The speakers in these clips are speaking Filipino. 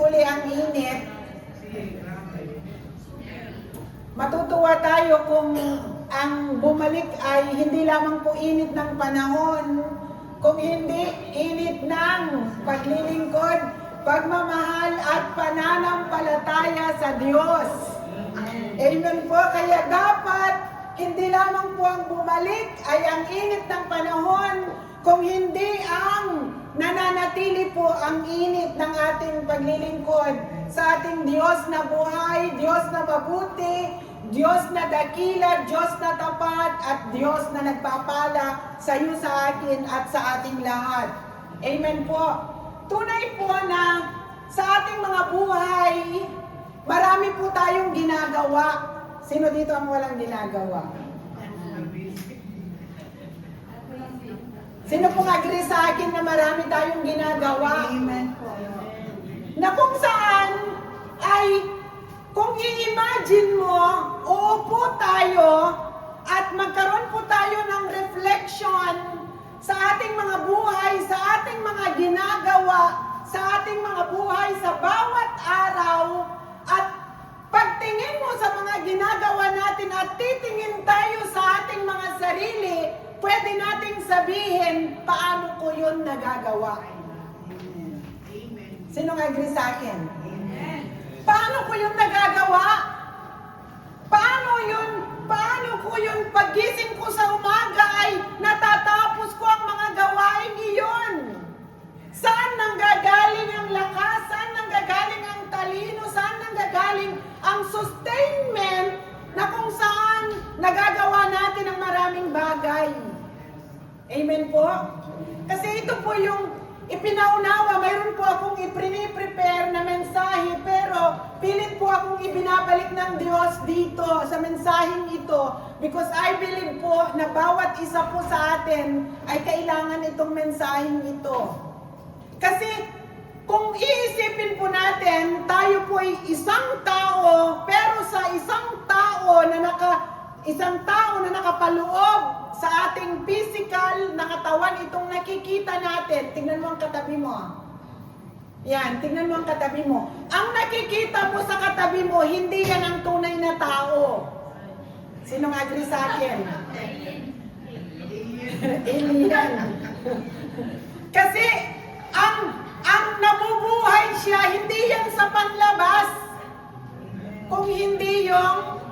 uli ang init, matutuwa tayo kung ang bumalik ay hindi lamang po init ng panahon, kung hindi init ng paglilingkod, pagmamahal at pananampalataya sa Diyos. Amen po. Kaya dapat hindi lamang po ang bumalik ay ang init ng panahon, kung hindi ang nananatili po ang init ng ating paglilingkod sa ating Diyos na buhay, Diyos na mabuti, Diyos na dakila, Diyos na tapat, at Diyos na nagpapala sa iyo, sa akin, at sa ating lahat. Amen po. Tunay po na sa ating mga buhay, marami po tayong ginagawa. Sino dito ang walang ginagawa? Sino pong agree sa akin na marami tayong ginagawa? Amen po. Na kung saan ay, kung i-imagine mo, uupo tayo at magkaroon po tayo ng reflection sa ating mga buhay, sa ating mga ginagawa, sa ating mga buhay sa bawat araw, at pagtingin mo sa mga ginagawa natin at titingin tayo sa ating mga sarili, pwede nating sabihin, paano ko yun nagagawa? Sino nga agree sa akin? Paano ko yun nagagawa? Paano ko yun pagising ko sa umaga ay natatapos ko ang mga gawain iyon? Saan nanggagaling ang lakas? Saan nanggagaling ang talino? Saan nanggagaling ang sustainment na kung saan nagagawa natin ang maraming bagay? Amen po? Kasi ito po yung ipinaunawa, mayroon po akong i-prepare na mensahe, pero pilit po akong ibinabalik ng Diyos dito sa mensaheng ito, because I believe po na bawat isa po sa atin ay kailangan itong mensaheng ito. Kasi kung iisipin po natin, tayo po ay isang tao, pero sa isang tao na nakapaloob sa ating physical na katawan, itong nakikita natin. Tingnan mo ang katabi mo. Yan, tingnan mo ang katabi mo. Ang nakikita mo sa katabi mo, hindi yan ang tunay na tao. Sinong agree sa akin? Alien. Kasi ang nabubuhay siya, hindi yan sa panlabas, kung hindi yung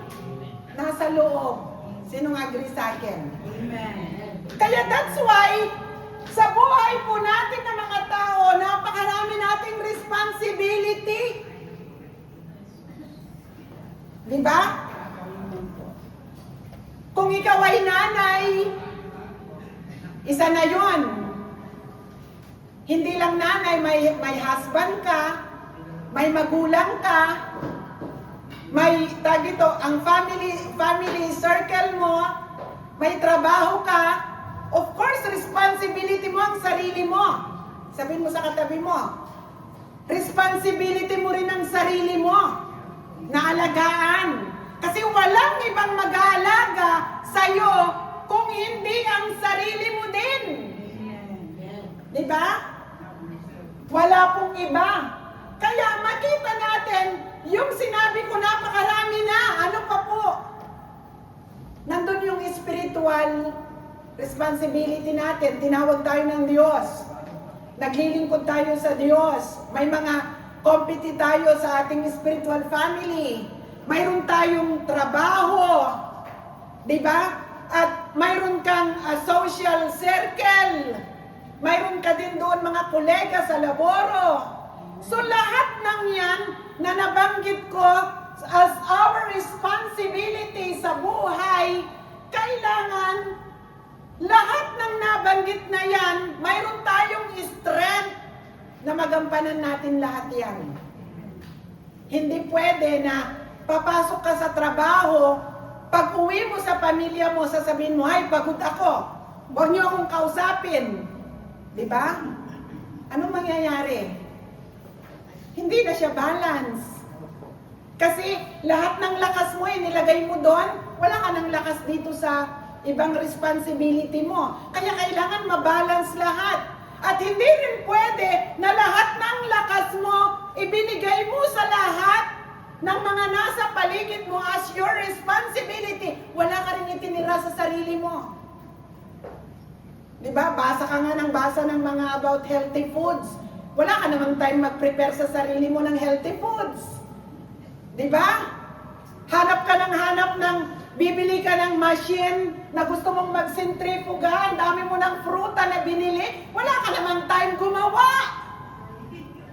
nasa loob. Sinong agree sa akin? Amen. Kaya that's why, sa buhay po natin ng mga tao, napakarami nating responsibility. Di ba? Kung ikaw ay nanay, isa na yon. Hindi lang nanay, may husband ka, may magulang ka, may dito ang family circle mo, may trabaho ka, of course responsibility mo ang sarili mo. Sabihin mo sa katabi mo, responsibility mo rin ang sarili mo na alagaan. Kasi walang ibang mag-aalaga sa'yo kung hindi ang sarili mo din. Di ba? Wala pong iba. Kaya makita natin, yung sinabi ko napakarami na, ano pa po? Nandun yung spiritual responsibility natin. Tinawag tayo ng Diyos. Naglilingkod tayo sa Diyos. May mga compete tayo sa ating spiritual family. Mayroon tayong trabaho. Diba? At mayroon kang social circle. Mayroon ka din doon mga kolega sa laboro. So lahat ng yan na nabanggit ko as our responsibility sa buhay, kailangan lahat ng nabanggit na yan, mayroon tayong strength na magampanan natin lahat yan. Hindi pwede na papasok ka sa trabaho, pag uwi mo sa pamilya mo, sasabihin mo, ay, pagod ako. Huwag niyo akong kausapin. Diba? Anong mangyayari? Hindi na siya balance. Kasi lahat ng lakas mo nilagay mo doon, wala ka ng lakas dito sa ibang responsibility mo. Kaya kailangan mabalance lahat. At hindi rin pwede na lahat ng lakas mo, ibinigay mo sa lahat ng mga nasa paligid mo as your responsibility. Wala ka rin itinira sa sarili mo. Diba? Basa ka nga ng basa ng mga about healthy foods. Wala ka namang time mag-prepare sa sarili mo ng healthy foods. Diba? Hanap ka ng bibili ka ng machine na gusto mong magsentrifuga, ang dami mo ng fruta na binili, wala ka namang time gumawa.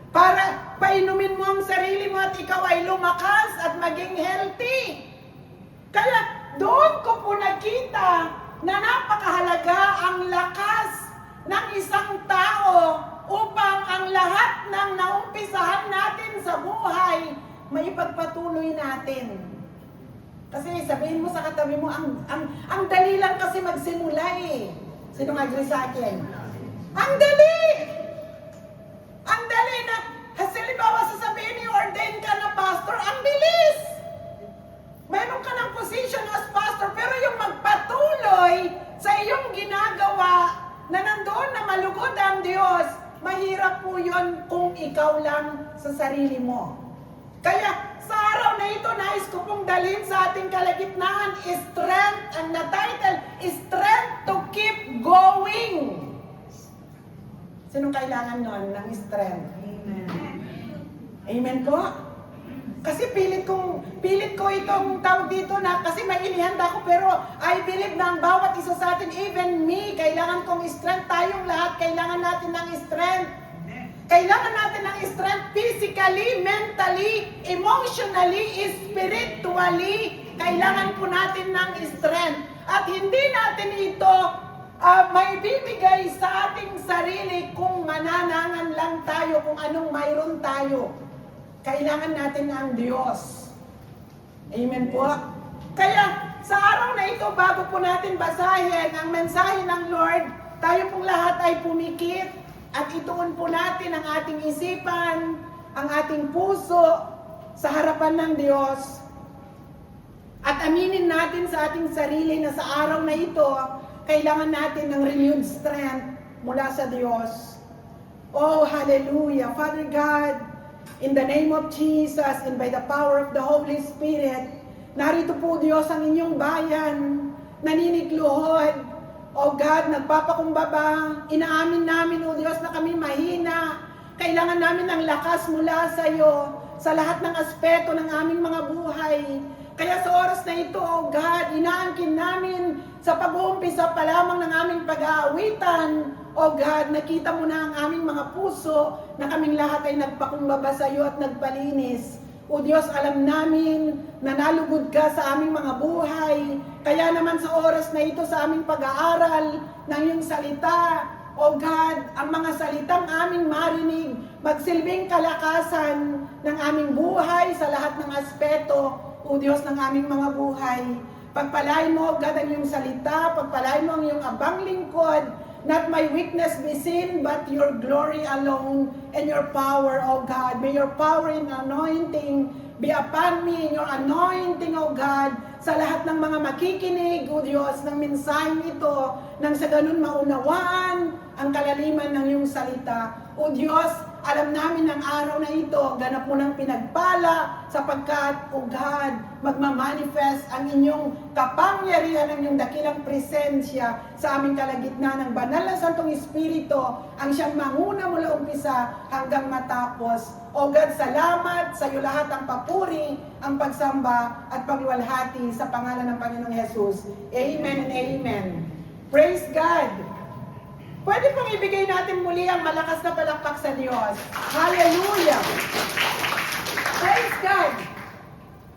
Para painumin mo ang sarili mo at ikaw ay lumakas at maging healthy. Kaya doon ko po nakita na napakahalaga ang lakas ng isang tao upang ang lahat ng naumpisahan natin sa buhay, maipagpatuloy natin. Kasi sabihin mo sa katabi mo, ang dali lang kasi magsimula eh. Sino mag-agree sa akin? Ang dali! Ang dali na, halimbawa sasabihin ni ordain ka na pastor, ang bilis! Meron ka ng position as pastor, pero yung magpatuloy sa iyong ginagawa na nandoon na malugod ang Diyos, mahirap po yun kung ikaw lang sa sarili mo. Kaya sa araw na ito, nais ko pong dalhin sa ating kalagitnaan, strength, ang na-title, strength to keep going. Sinong kailangan nun ng strength? Amen. Amen po? Kasi pilit ko itong tawag dito na, kasi may inihanda ko, pero I believe na ang bawat isa sa atin, even me, kailangan kong strength, tayong lahat, kailangan natin ng strength. Kailangan natin ng strength physically, mentally, emotionally, spiritually. Kailangan po natin ng strength. At hindi natin ito maibibigay sa ating sarili kung mananangan lang tayo, kung anong mayroon tayo. Kailangan natin ang Diyos. Amen po? Kaya sa araw na ito, bago po natin basahin ang mensahe ng Lord, tayo pong lahat ay pumikit at ituon po natin ang ating isipan, ang ating puso sa harapan ng Diyos. At aminin natin sa ating sarili na sa araw na ito, kailangan natin ng renewed strength mula sa Diyos. Oh, hallelujah. Father God, in the name of Jesus and by the power of the Holy Spirit, narito po Diyos ang inyong bayan, naninigluhod. O God, nagpapakumbaba, inaamin namin, O Diyos, na kami mahina. Kailangan namin ng lakas mula sa iyo sa lahat ng aspeto ng aming mga buhay. Kaya sa oras na ito, O God, inaangkin namin sa pag-uumpisa pa lamang ng aming pag-aawitan. O God, nakita mo na ang aming mga puso na kaming lahat ay nagpakumbaba sa iyo at nagpalinis. O Diyos, alam namin na nalugod ka sa aming mga buhay. Kaya naman sa oras na ito sa aming pag-aaral ng iyong salita, O God, ang mga salitang aming marinig, magsilbing kalakasan ng aming buhay sa lahat ng aspeto, O Diyos, ng aming mga buhay. Pagpalain mo, O God, ang iyong salita, pagpalain mo ang iyong abang lingkod, not my weakness be seen, but your glory alone and your power, O God. May your power and anointing be upon me, your anointing, O God, sa lahat ng mga makikinig, O Diyos, ng mensaheng ito, nang sa ganun maunawaan ang kalaliman ng iyong salita. O Diyos, alam namin ng araw na ito, ganap mo ng pinagpala, sapagkat, O God, magmamanifest ang inyong kapangyarihan, ang inyong dakilang presensya sa aming kalagitnaan ng banal na Santong Espiritu, ang siyang manguna mula umpisa hanggang matapos. O God, salamat sa iyo lahat ang papuri, ang pagsamba at pagluwalhati sa pangalan ng Panginoong Jesus. Amen and amen. Praise God! Pwede pong ibigay natin muli ang malakas na palakpak sa Diyos. Hallelujah! Praise God!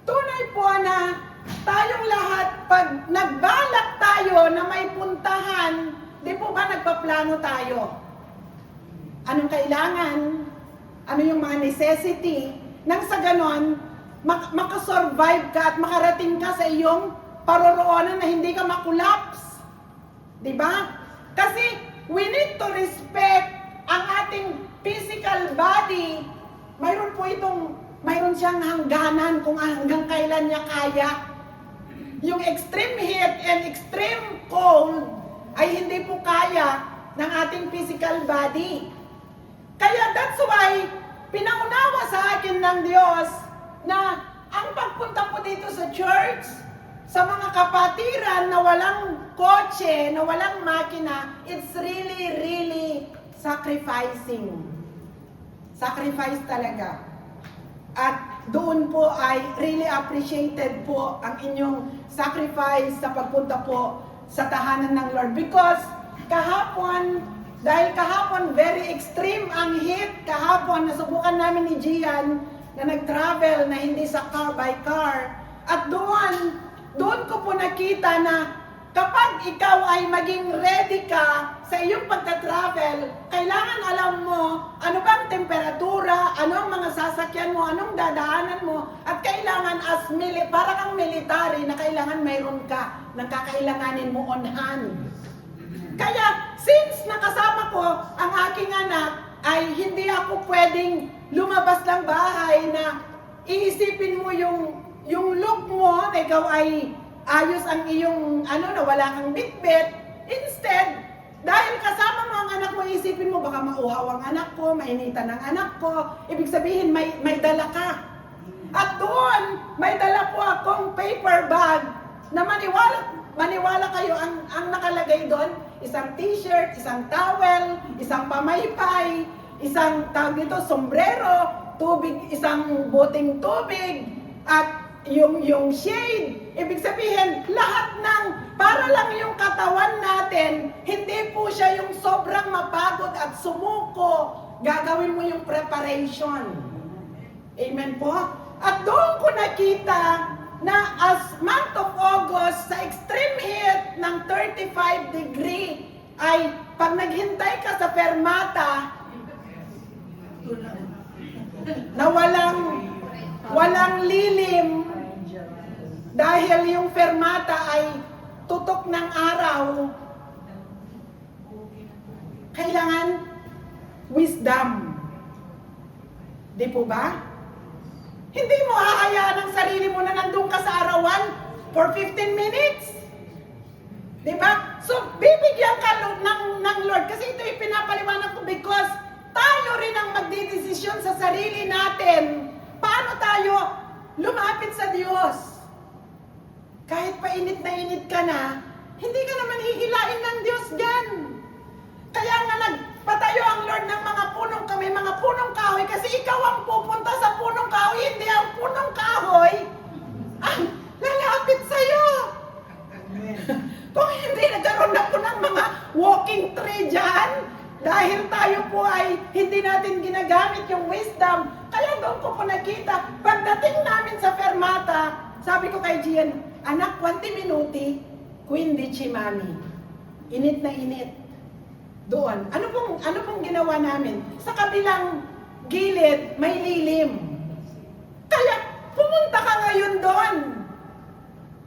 Tunay po na tayong lahat, pag nagbalak tayo na may puntahan, di po ba nagpaplano tayo? Anong kailangan? Ano yung mga necessity? Nang sa ganon, makasurvive ka at makarating ka sa iyong paroroonan na hindi ka makulaps. Di ba? Kasi we need to respect ang ating physical body. Mayroon siyang hangganan kung hanggang kailan niya kaya. Yung extreme heat and extreme cold ay hindi po kaya ng ating physical body. Kaya that's why, pinaunawa sa akin ng Diyos na ang pagpunta po dito sa church, sa mga kapatiran na walang kotse, na walang makina, it's really, really sacrificing. Sacrifice talaga. At doon po ay really appreciated po ang inyong sacrifice sa pagpunta po sa tahanan ng Lord. Because kahapon, dahil kahapon very extreme ang heat, kahapon nasubukan namin ni Gian na nag-travel na hindi sa car by car. At doon ko po nakita na kapag ikaw ay maging ready ka sa iyong pagka-travel, kailangan alam mo ano bang temperatura, ano ang mga sasakyan mo, anong dadaanan mo, at kailangan para kang military na kailangan mayroon ka ng kakailanganin mo on hand. Kaya since nakasama ko ang aking anak, ay hindi ako pwedeng lumabas ng bahay na iisipin mo yung look mo na ikaw ay ayos ang iyong na wala kang bitbit. Instead, dahil kasama mo ang anak mo, isipin mo baka mauhaw ang anak ko, mainitan ang anak ko. Ibig sabihin may dala ka. At doon, may dala po akong paper bag na maniwala kayo ang nakalagay doon, isang t-shirt, isang towel, isang pamaypay, isang sombrero, tubig, isang boteng tubig, at yung shade. Ibig sabihin, lahat para lang yung katawan natin, hindi po siya yung sobrang mapagod at sumuko. Gagawin mo yung preparation. Amen po? At doon ko nakita na as month of August, sa extreme heat ng 35 degree, ay pag naghintay ka sa fermata, na walang lilim, dahil yung fermata ay tutok ng araw, kailangan wisdom. Di po ba? Hindi mo hahayaan ang sarili mo na nandun ka sa arawan for 15 minutes. Di ba? So, bibigyan ka ng Lord. Kasi ito ipinapaliwanag ko because tayo rin ang magdidesisyon sa sarili natin. Paano tayo lumapit sa Diyos? Kahit pa init ka na, hindi ka naman hihilain ng Diyos dyan. Kaya nga nagpatayo ang Lord ng mga punong kahoy, kasi ikaw ang pupunta sa punong kahoy, hindi ang punong kahoy ang lalapit sa'yo. Kung hindi nagkaroon na po ng mga walking tree dyan, dahil tayo po ay hindi natin ginagamit yung wisdom, kaya doon ko po nakita, pagdating namin sa fermata, sabi ko kay Gian, anak, 20 minuti, 15 mami. Init na init. Doon. Ano pong ginawa namin? Sa kabilang gilid, may lilim. Kaya pumunta ka ngayon doon.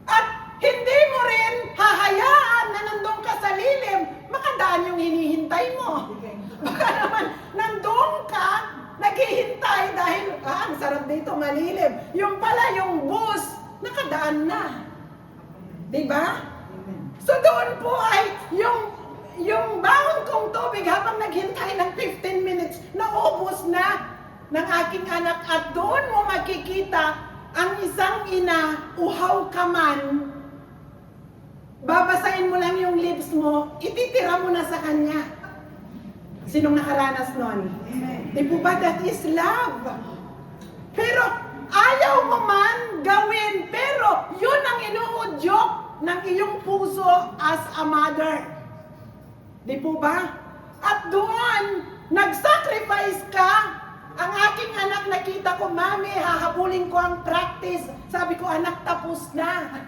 At hindi mo rin hahayaan na nandun ka sa lilim, makadaan yung hinihintay mo. Baka naman, nandun ka, naghihintay dahil, ang sarap dito, malilim. Yung pala, yung bus, nakadaan na. Diba? So doon po ay yung baon kong tubig habang naghintay ng 15 minutes, naubos na ng aking anak. At doon mo makikita ang isang ina, uhaw ka man, babasahin mo lang yung lips mo, ititira mo na sa kanya. Sinong nakaranas nun? Di po ba that is love? Pero ayaw mo man gawin, pero yun ang inuudyok ng iyong puso as a mother. Di po ba? At doon, nag-sacrifice ka. Ang aking anak, nakita ko, mami, hahabulin ko ang practice. Sabi ko, anak, tapos na.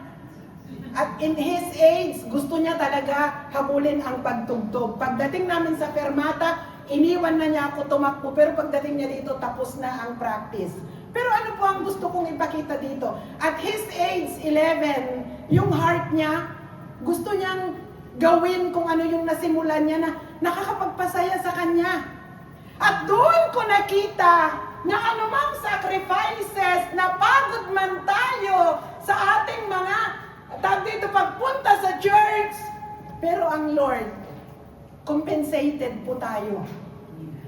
At in his age, gusto niya talaga habulin ang pagtugtog. Pagdating namin sa fermata, iniwan na niya ako tumakbo. Pero pagdating niya dito, tapos na ang practice. Pero ano po ang gusto kong ipakita dito? At his age, 11, yung heart niya, gusto niyang gawin kung ano yung nasimulan niya na nakakapagpasaya sa kanya. At doon ko nakita na anumang sacrifices na pagod man tayo sa ating mga dito pagpunta sa church, pero ang Lord, compensated po tayo.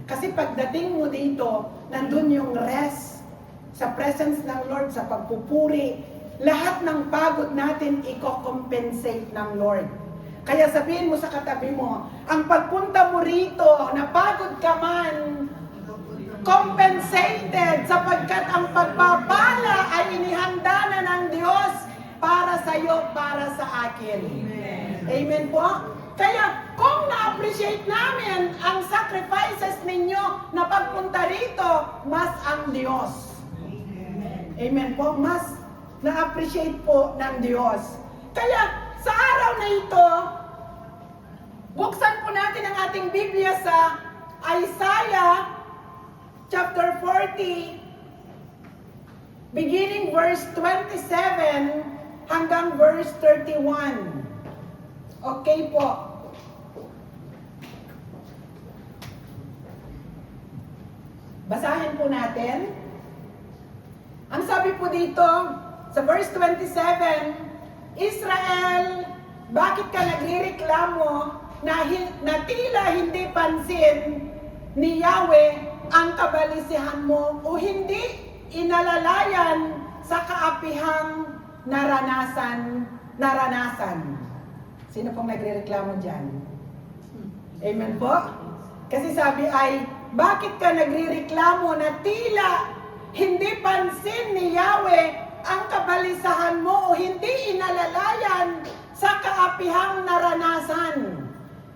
Kasi pagdating mo dito, nandun yung rest sa presence ng Lord, sa pagpupuri. Lahat ng pagod natin, i-compensate ng Lord. Kaya sabihin mo sa katabi mo, ang pagpunta mo rito, napagod ka man, compensated, sapagkat ang pagpapala ay inihanda na ng Diyos para sa iyo, para sa akin. Amen po? Kaya kung na-appreciate namin ang sacrifices ninyo na pagpunta rito, mas ang Diyos. Amen po? Mas na-appreciate po ng Diyos. Kaya sa araw na ito, buksan po natin ang ating Biblia sa Isaiah chapter 40, beginning verse 27 hanggang verse 31. Okay po. Basahin po natin. Ang sabi po dito, sa verse 27, Israel, bakit ka nagrereklamo na tila hindi pansin ni Yahweh ang kabalisihan mo o hindi inalalayan sa kaapihang naranasan? Sino pong nagrereklamo dyan? Amen po? Kasi sabi ay, bakit ka nagrereklamo na tila hindi pansin ni Yahweh ang kabalisahan mo o hindi inalalayan sa kaapihang naranasan?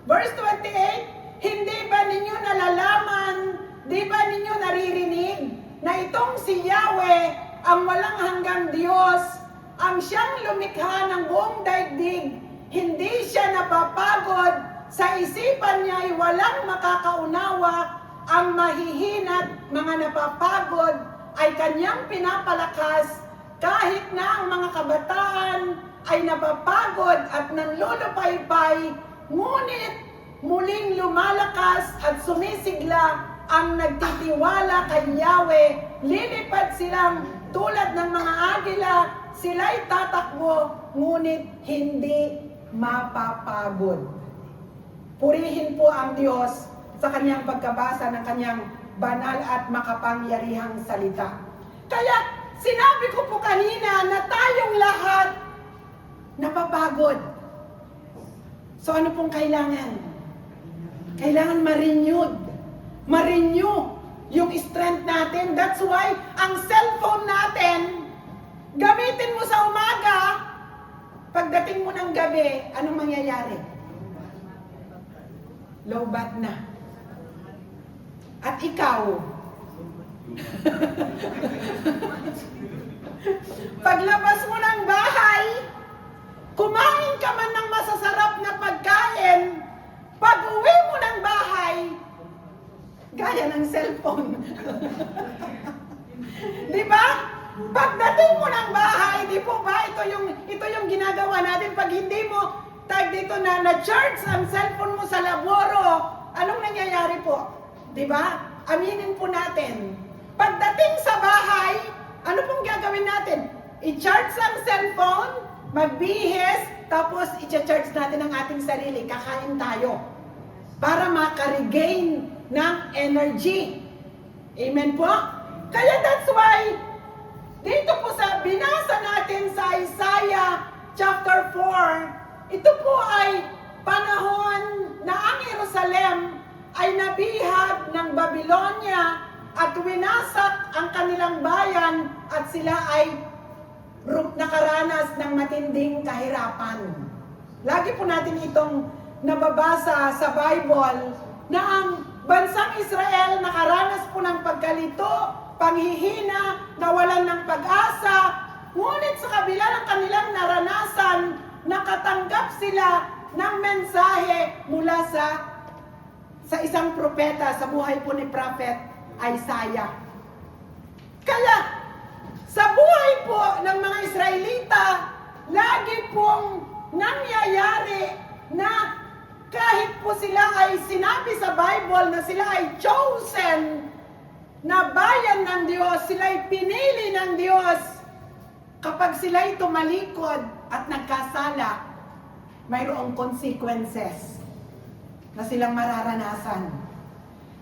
Verse 28, hindi ba ninyo nalalaman, di ba ninyo naririnig na itong si Yahweh, ang walang hanggang Diyos, ang siyang lumikha ng buong daigdig, hindi siya napapagod, sa isipan niya ay walang makakaunawa, ang mahihina't mga napapagod ay kanyang pinapalakas, kahit na ang mga kabataan ay napapagod at nanlulupaypay, ngunit muling lumalakas at sumisigla ang nagtitiwala kay Yahweh. Lilipad silang tulad ng mga agila, sila'y tatakbo, ngunit hindi mapapagod. Purihin po ang Diyos sa kanyang pagkabasa ng kanyang banal at makapangyarihang salita. Kaya sinabi ko po kanina na tayong lahat napapagod. So ano pong kailangan? Kailangan ma-renew yung strength natin. That's why ang cellphone natin, gamitin mo sa umaga, pagdating mo ng gabi, anong mangyayari? Lowbat na. At ikaw, paglabas mo ng bahay, kumain ka man ng masasarap na pagkain, pag uwi mo ng bahay, gaya ng cellphone. Di ba? Pagdating mo ng bahay, di po ba, ito yung ginagawa natin. Pag hindi mo tag dito na-charge ang cellphone mo sa laboro, anong nangyayari po? Di ba? Aminin po natin. Pagdating sa bahay, ano pong gagawin natin? I-charge ang cellphone, magbihis, tapos i-charge natin ang ating sarili. Kakain tayo. Para maka-regain ng energy. Amen po? Kaya that's why, dito po sa binasa natin sa Isaiah chapter 4, ito po ay panahon na ang Jerusalem ay nabihag ng Babylonia at winasak ang kanilang bayan at sila ay nakaranas ng matinding kahirapan. Lagi po natin itong nababasa sa Bible na ang bansang Israel nakaranas po ng pagkalito, panghihina, nawalan ng pag-asa, ngunit sa kabila ng kanilang naranasan, nakatanggap sila ng mensahe mula sa isang propeta sa buhay po ni Prophet Isaiah. Kaya, sa buhay po ng mga Israelita, lagi pong nangyayari na kahit po sila ay sinabi sa Bible na sila ay chosen na bayan ng Diyos, sila ay pinili ng Diyos, kapag sila ay tumalikod at nagkasala, mayroong consequences. na silang mararanasan.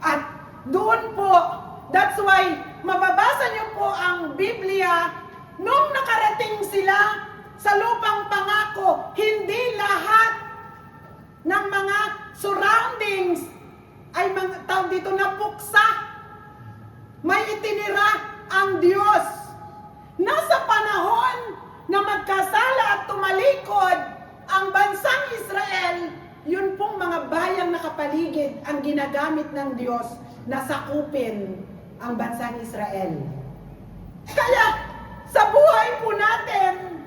At doon po, that's why mababasa niyo po ang Biblia, nung nakarating sila sa lupang pangako, hindi lahat ng mga surroundings ay mga tawag dito na puksa. May itinira ang Diyos. Nasa panahon na magkasala at tumalikod ang bansang Israel, yun pong mga bayang nakapaligid ang ginagamit ng Diyos na sakupin ang bansang Israel. Kaya sa buhay po natin,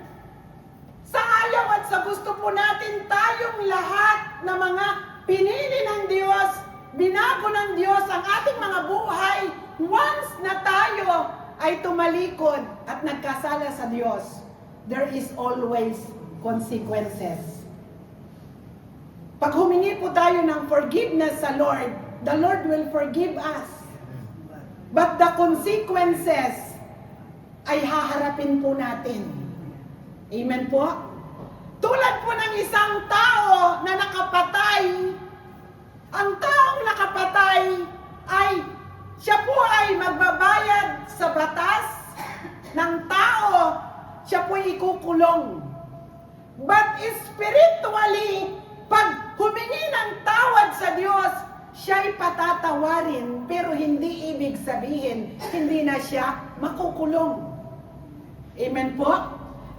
sa ayaw at sa gusto po natin, tayong lahat na mga pinili ng Diyos, binago ng Diyos ang ating mga buhay, once na tayo ay tumalikod at nagkasala sa Diyos, there is always consequences. Pag humingi po tayo ng forgiveness sa Lord, the Lord will forgive us. But the consequences ay haharapin po natin. Amen po? Tulad po ng isang tao na nakapatay, ang taong nakapatay ay siya po ay magbabayad sa batas ng tao, siya po ay ikukulong. But spiritually, pag humingi ng tawad sa Diyos, siya'y patatawarin, pero hindi ibig sabihin, hindi na siya makukulong. Amen po?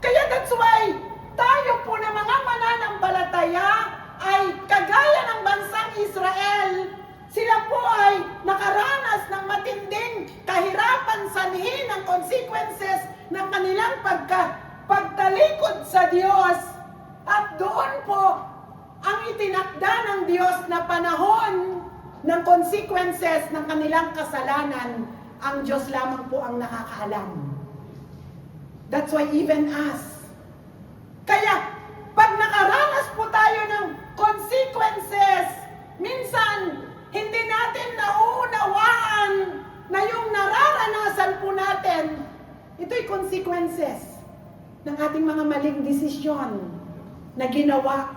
Kaya that's why, tayo po na mga mananampalataya ay kagaya ng bansang Israel, sila po ay nakaranas ng matinding kahirapan, sanhi ng consequences ng kanilang pagtalikod sa Diyos. At doon po, ang itinakda ng Diyos na panahon ng consequences ng kanilang kasalanan, ang Diyos lamang po ang nakakaalam. That's why even us. Kaya, pag nakaranas po tayo ng consequences, minsan, hindi natin nauunawaan na yung nararanasan po natin, ito'y consequences ng ating mga maling desisyon na ginawa.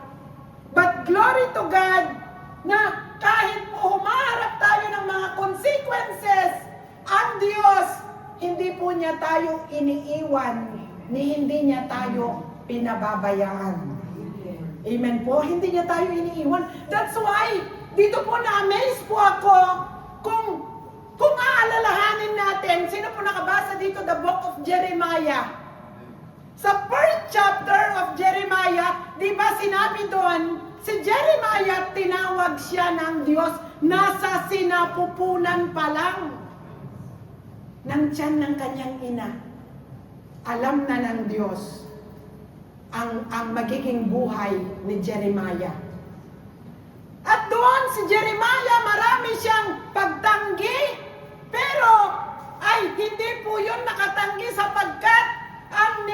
But glory to God na kahit po humaharap tayo ng mga consequences, ang Diyos, hindi po niya tayo iniiwan, hindi niya tayo pinababayaan. Amen po? Hindi niya tayo iniiwan. That's why, dito po na-amaze po ako kung aalalahanin natin, sino po nakabasa dito, the book of Jeremiah? Sa first chapter of Jeremiah, di ba sinabi doon, si Jeremiah tinawag siya ng Diyos, nasa sinapupunan pa lang ng tiyan ng kanyang ina. Alam na ng Diyos ang magiging buhay ni Jeremiah. At doon si Jeremiah, marami siyang pagtanggi, pero ay hindi po yun nakatanggi sapagkat ang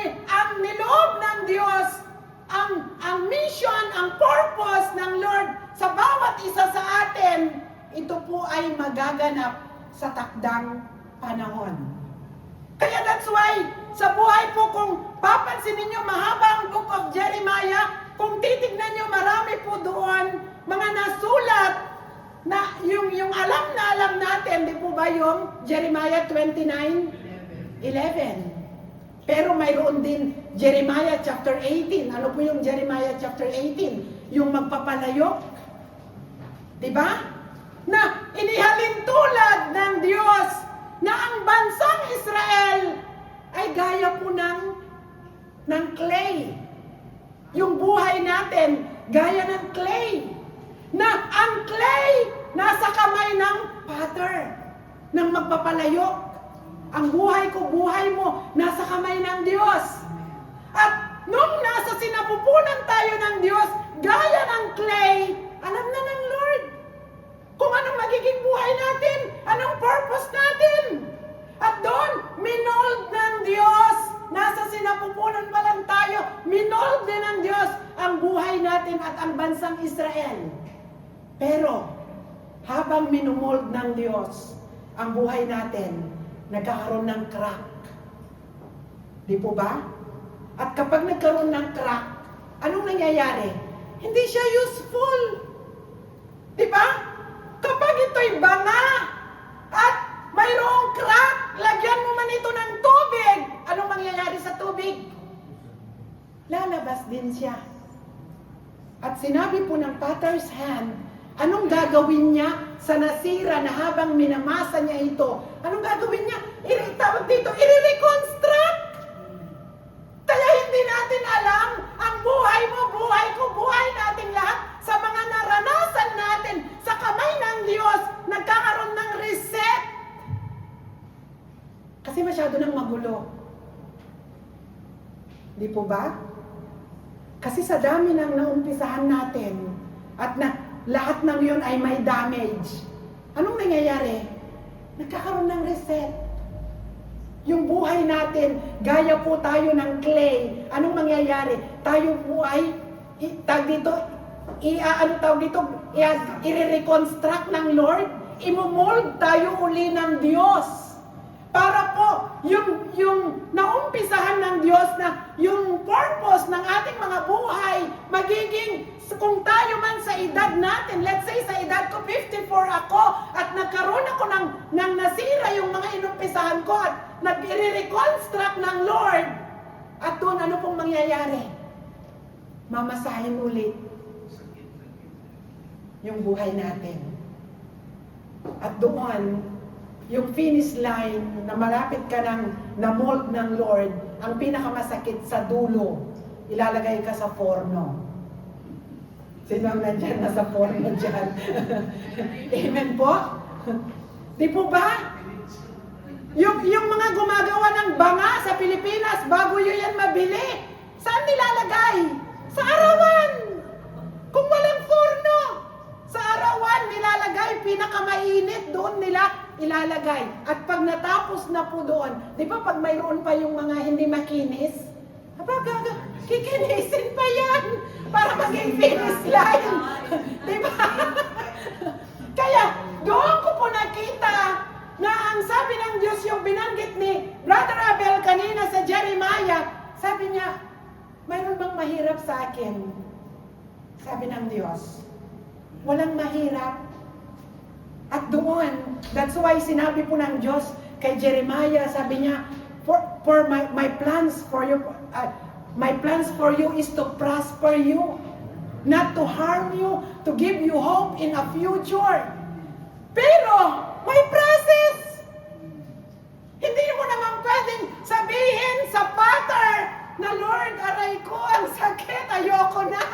niloob ng Diyos, ang mission, ang purpose ng Lord sa bawat isa sa atin, ito po ay magaganap sa takdang panahon. Kaya that's why, sa buhay po, kung papansin ninyo, mahaba ang book of Jeremiah, kung titignan nyo, marami po doon, mga nasulat, na yung alam natin, di po ba yung Jeremiah 29:11? Pero mayroon din Jeremiah chapter 18. Ano po yung Jeremiah chapter 18? Yung magpapalayok. Diba? Na inihalin tulad ng Diyos na ang bansang Israel ay gaya po ng clay. Yung buhay natin, gaya ng clay. Na ang clay nasa kamay ng potter, ng magpapalayok. Ang buhay ko, buhay mo, nasa kamay ng Diyos. At nung nasa sinapupunan tayo ng Diyos, gaya ng clay, alam na ng Lord kung anong magiging buhay natin, anong purpose natin. At doon, minold ng Diyos, nasa sinapupunan pa lang tayo, minold din ng Diyos ang buhay natin at ang bansang Israel. Pero, habang minumold ng Diyos ang buhay natin, nagkakaroon ng crack. Di po ba? At kapag nagkaroon ng crack, anong nangyayari? Hindi siya useful. Di ba? Kapag ito'y banga at mayroong crack, lagyan mo man ito ng tubig. Anong mangyayari sa tubig? Lalabas din siya. At sinabi po ng potter's hand, anong gagawin niya sa nasira na habang minamasa niya ito? Anong gagawin niya? Tawag dito, i-reconstruct. Kaya hindi natin alam, ang buhay mo, buhay ko, buhay natin lahat, sa mga naranasan natin sa kamay ng Diyos, nagkakaroon ng reset. Kasi masyado nang magulo. Di po ba? Kasi sa dami ng naumpisahan natin, at lahat ng yun ay may damage. Anong nangyayari? Nagkakaroon ng reset. Yung buhay natin, gaya po tayo ng clay. Anong mangyayari? Tayo po ay, i-reconstruct ng Lord. Imo-mold tayo uli ng Diyos. Para po, yung naumpisahan ng Diyos na yung purpose ng ating mga buhay, magiging, kung tayo man sa edad natin, let's say sa edad ko, 54 ako, at nagkaroon ako ng nasira yung mga inumpisahan ko, at nag-reconstruct ng Lord, at doon ano pong mangyayari? Mamasahin ulit yung buhay natin. At doon, yung finish line na malapit ka na-mold ng Lord, ang pinakamasakit sa dulo, ilalagay ka sa forno. Sino ang nandyan nasa forno dyan? Amen po? Di po ba? Yung mga gumagawa ng banga sa Pilipinas, bago yun yan mabili, saan nilalagay? Sa arawan! Kung walang forno, sa arawan nilalagay, pinakamainit doon nila ilalagay. At pag natapos na po doon, di ba pag mayroon pa yung mga hindi makinis, kikinisin pa yan para maging finish line. Di ba? Kaya doon ko po nakita na ang sabi ng Diyos, yung binanggit ni Brother Abel kanina sa Jeremiah, sabi niya, mayroon bang mahirap sa akin? Sabi ng Diyos, walang mahirap. At doon, that's why sinabi po ng Diyos kay Jeremiah, sabi niya, for my plans for you, my plans for you is to prosper you, not to harm you, to give you hope in a future. Pero, may process. Hindi mo naman pwedeng sabihin sa Father na, Lord, aray ko, ang sakit, ayoko na.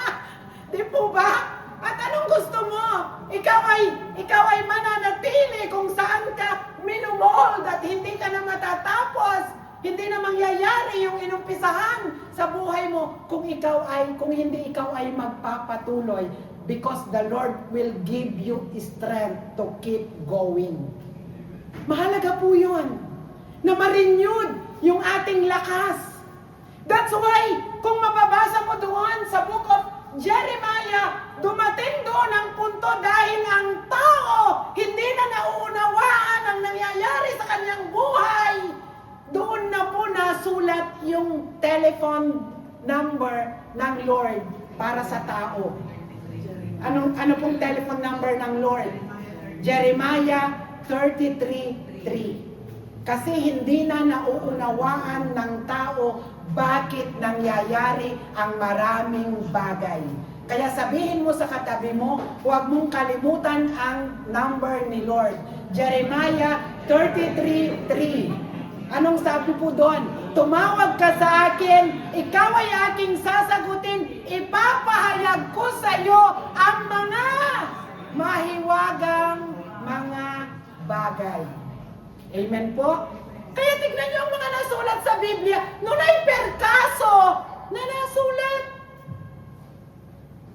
Di po ba? At anong gusto mo? Ikaw ay mananatili kung saan ka minumold at hindi ka na matatapos. Hindi na mangyayari yung inumpisahan sa buhay mo kung hindi ikaw ay magpapatuloy, because the Lord will give you strength to keep going. Mahalaga po yun, na ma-renewed yung ating lakas. That's why, kung mababasa mo doon sa book of Jeremiah, dumating doon ang punto dahil ang tao hindi na nauunawaan ang nangyayari sa kanyang buhay. Doon na po nasulat yung telephone number ng Lord para sa tao. Ano pong telephone number ng Lord? Jeremiah 33:3. Kasi hindi na nauunawaan ng tao bakit nangyayari ang maraming bagay. Kaya sabihin mo sa katabi mo, huwag mong kalimutan ang number ni Lord. Jeremiah 33:3. Anong sabi po doon? Tumawag ka sa akin, ikaw ay aking sasagutin, ipapahayag ko sa iyo ang mga mahiwagang mga bagay. Amen po? Kaya tignan niyo ang mga nasulat sa Biblia, noon ay per kaso na nasulat.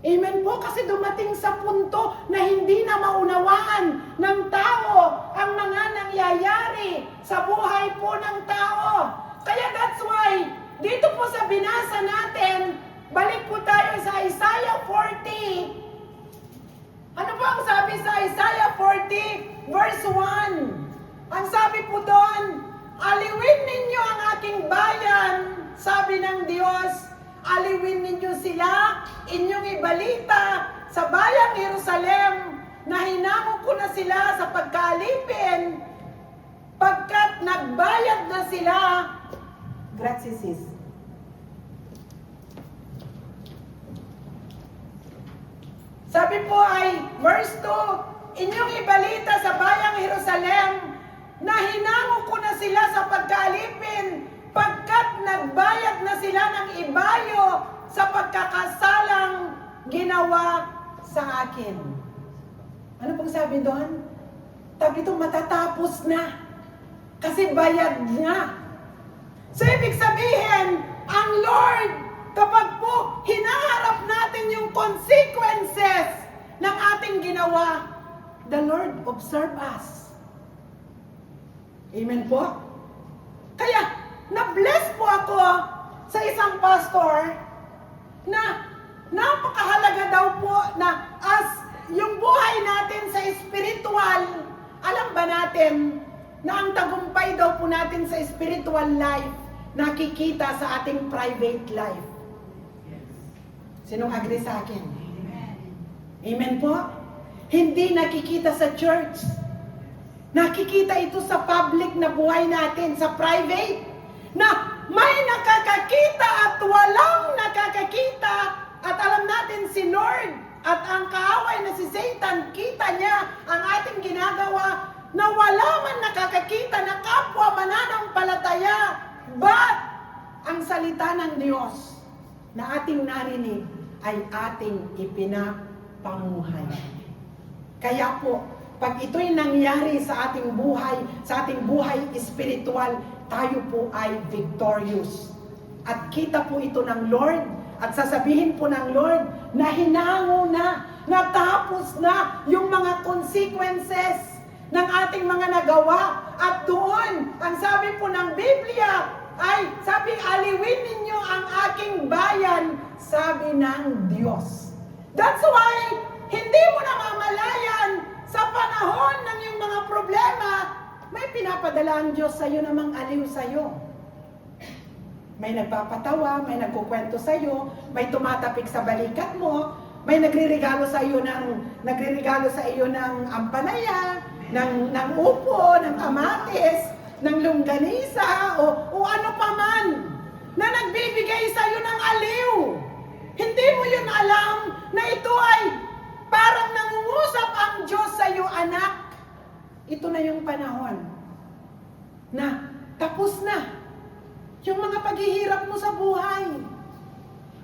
Amen po? Kasi dumating sa punto na hindi na maunawaan ng tao ang mga nangyayari sa buhay po ng tao. Kaya that's why, dito po sa binasa natin, balik po tayo sa Isaiah 40. Ano po ang sabi sa Isaiah 40 verse 1? Ang sabi po doon, aliwin ninyo ang aking bayan, sabi ng Diyos. Aliwin ninyo sila, inyong ibalita sa bayang Jerusalem na hinamon ko na sila sa pagkaalipin, pagkat nagbayad na sila. Grazie, sis. Sabi po ay, verse 2, inyong ibalita sa bayang Jerusalem na hinamon ko na sila sa pagkaalipin, pagkat nagbayad na sila ng ibayo sa pagkakasalang ginawa sa akin. Ano pong sabi doon? Sabi ito, matatapos na. Kasi bayad na. So, ibig sabihin, ang Lord, kapag po hinaharap natin yung consequences ng ating ginawa, the Lord observe us. Amen po? Kaya, na-bless po ako sa isang pastor na napakahalaga daw po na as yung buhay natin sa spiritual, alam ba natin na ang tagumpay daw po natin sa spiritual life nakikita sa ating private life? Sinong agree sa akin? Amen po? Hindi nakikita sa church. Nakikita ito sa public na buhay natin, sa private, na may nakakakita at walang nakakakita. At alam natin si Lord at ang kaaway na si Satan, kita niya ang ating ginagawa na wala man nakakakita na kapwa mananampalataya. But ang salita ng Diyos na ating narinig ay ating ipinapamuhay. Kaya po, pag ito'y nangyari sa ating buhay spiritual, tayo po ay victorious. At kita po ito ng Lord, at sasabihin po ng Lord na hinango na, natapos na yung mga consequences ng ating mga nagawa. At doon, ang sabi po ng Biblia, ay sabi, aliwin ninyo ang aking bayan, sabi ng Diyos. That's why, hindi mo namamalayan sa panahon ng iyong mga problema, may pinapadala ang Diyos sa'yo namang aliw sa'yo. May nagpapatawa, may nagkukwento sa'yo, may tumatapik sa balikat mo, may nagre-regalo sa iyo ng ampanaya, ng upo, ng kamatis, ng longganisa, o ano pa man, na nagbibigay sa iyo ng aliw. Hindi mo yun alam na ito ay parang nangungusap ang Diyos sa iyo, anak. Ito na yung panahon na tapos na yung mga paghihirap mo sa buhay.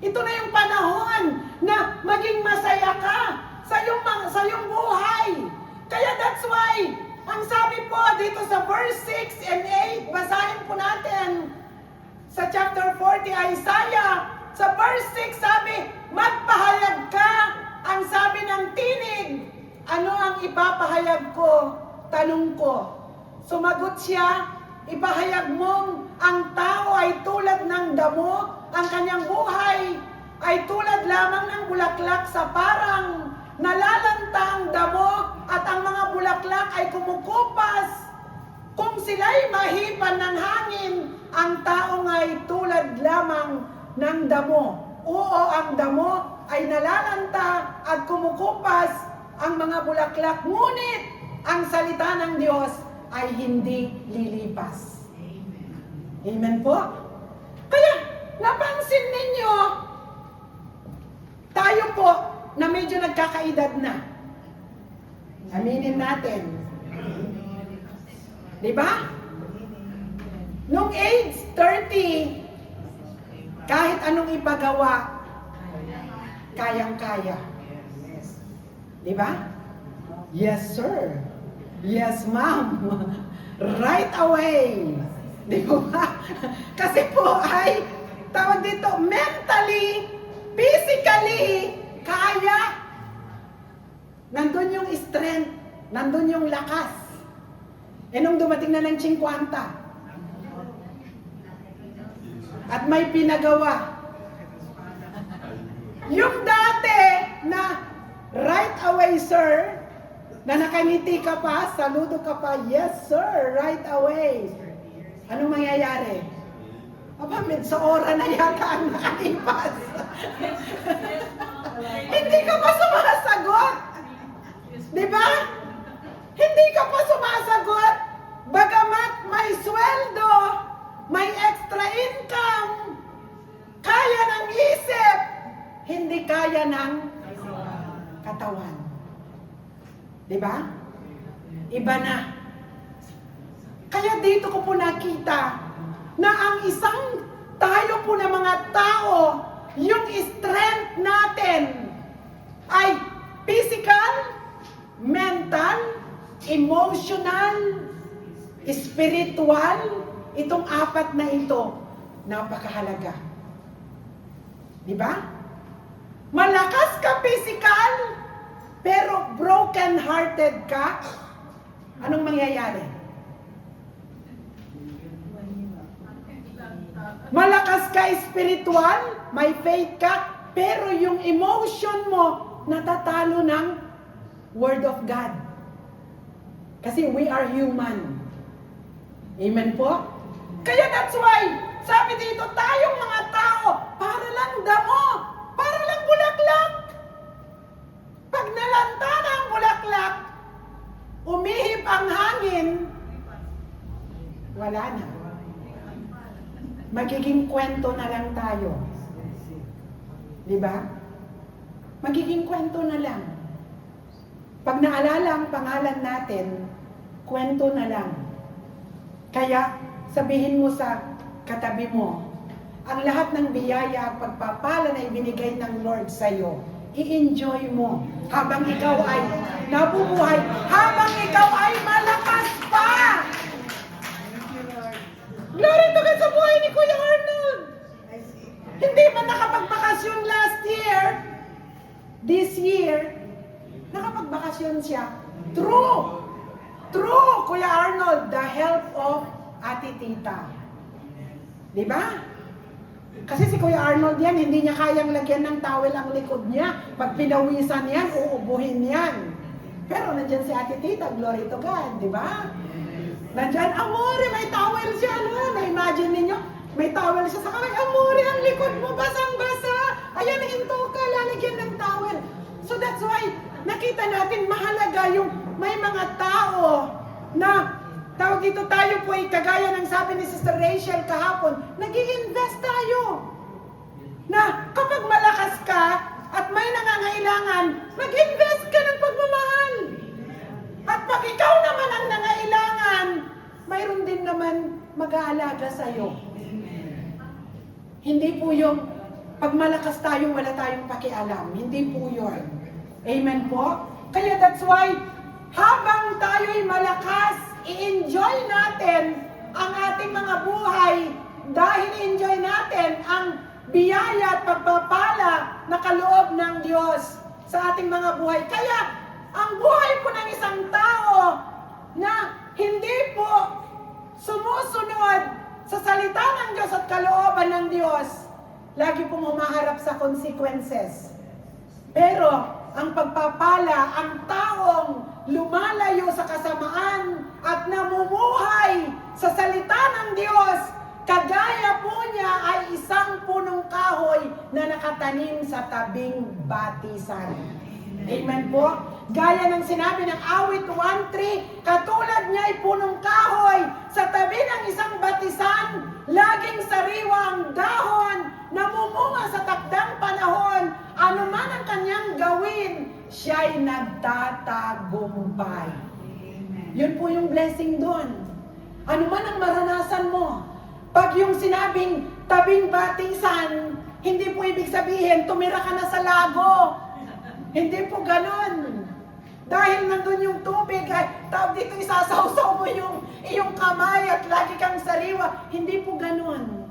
Ito na yung panahon na maging masaya ka sa iyong buhay. Kaya that's why, ang sabi po dito sa verse 6 and 8, basahin po natin sa chapter 40, Isaiah. Sa verse 6 sabi, magpahayag ka, ang sabi ng tinig. Ano ang ipapahayag ko? Tanong ko. Sumagot siya, ipahayag mong ang tao ay tulad ng damo, ang kanyang buhay ay tulad lamang ng bulaklak sa parang nalalantang damo, at ang mga bulaklak ay kumukupas. Kung sila'y mahipan ng hangin, ang tao ay tulad lamang ng damo. Oo, ang damo ay nalalanta at kumukupas ang mga bulaklak, ngunit ang salita ng Diyos ay hindi lilipas. Amen po? Kaya, napansin ninyo, tayo po na medyo nagkakaedad na. Aminin natin. Diba? Nung age 30, kahit anong ipagawa, kayang-kaya. Diba? Yes, sir. Yes, ma'am. Right away. Di ba? Kasi po ay, tawag dito, mentally, physically, kaya. Nandun yung strength, nandun yung lakas. E nung dumating na ng 50, at may pinagawa, yung dati na right away, sir, na nakangiti ka pa, saludo ka pa, yes, sir, right away. Anong mangyayari? Aba, sa ora na yata ang nakalipas. Hindi ka pa sumasagot. Di ba? ba? Hindi ka pa sumasagot. Bagamat may sweldo, may extra income, kaya ng isip, hindi kaya ng katawan. Di ba? Iba na. Kaya dito ko po nakita na ang isang tayo po na mga tao, yung strength natin ay physical, mental, emotional, spiritual. Itong apat na ito, napakahalaga. Di ba? Malakas ka physical, pero broken-hearted ka, anong mangyayari? Malakas ka spiritual, may faith ka, pero yung emotion mo natatalo ng Word of God. Kasi we are human. Amen po? Kaya that's why, sabi dito, tayong mga tao, para lang damo, para lang bulaklak. Pag nalanta na ang bulaklak, umihip ang hangin, wala na. Magiging kwento na lang tayo. Di ba? Magiging kwento na lang. Pag naalala ang pangalan natin, kwento na lang. Kaya, sabihin mo sa katabi mo, ang lahat ng biyaya at pagpapala na ibinigay ng Lord sa iyo, i-enjoy mo habang ikaw ay nabubuhay, habang ikaw ay malakas pa. Glory to God sa buhay ni Kuya Arnold. Hindi man nakapagbakasyon last year, this year, nakapagbakasyon siya. True, Kuya Arnold, the help of Ate Tita. Di ba? Kasi si Kuya Arnold yan, hindi niya kayang lagyan ng towel ang likod niya. Pag pinawisan yan, uubuhin yan. Pero nandyan si Ate Tita, glory to God, di ba? Nandyan, amore, may towel siya, no? Na-imagine ninyo, may towel siya sa kamay. Amore, ang likod mo, basang-basa. Ayan, hinto ka, lalagyan ng towel. So that's why, nakita natin, mahalaga yung may mga tao na, tawag dito tayo po ay kagaya ng sabi ni Sister Rachel kahapon, nag-i-invest tayo. Na kapag malakas ka at may nangangailangan, mag-invest ka ng pagmamahal. At pag ikaw naman ang nangailangan, mayroon din naman mag-aalaga sa'yo. Hindi po yung pag malakas tayo, wala tayong pakialam. Hindi po yun. Amen po? Kaya that's why, habang tayo'y malakas, i-enjoy natin ang ating mga buhay dahil enjoy natin ang biyaya at pagpapala na kaloob ng Diyos sa ating mga buhay. Kaya, ang buhay po ng isang tao na hindi po sumusunod sa salita ng Diyos at kalooban ng Diyos, lagi pong humaharap sa consequences. Pero, ang pagpapala, ang taong lumalayo sa kasamaan at namumuhay sa salita ng Diyos, kagaya po niya ay isang punong kahoy na nakatanim sa tabing batisan. Amen po? Gaya ng sinabi ng awit 1:3, katulad niya ay punong kahoy sa tabi ng isang batisan, laging sariwa ang dahon, namumunga sa takdang panahon, anuman ang kanyang gawin, siya'y nagtatagumpay. Yun po yung blessing doon. Anuman ang maranasan mo, pag yung sinabing tabing batisan, hindi po ibig sabihin, tumira ka na sa lago. Hindi po ganon. Dahil nandun yung tubig, ay tawag dito isasawsaw mo yung iyong kamay at lagi kang sariwa. Hindi po ganon.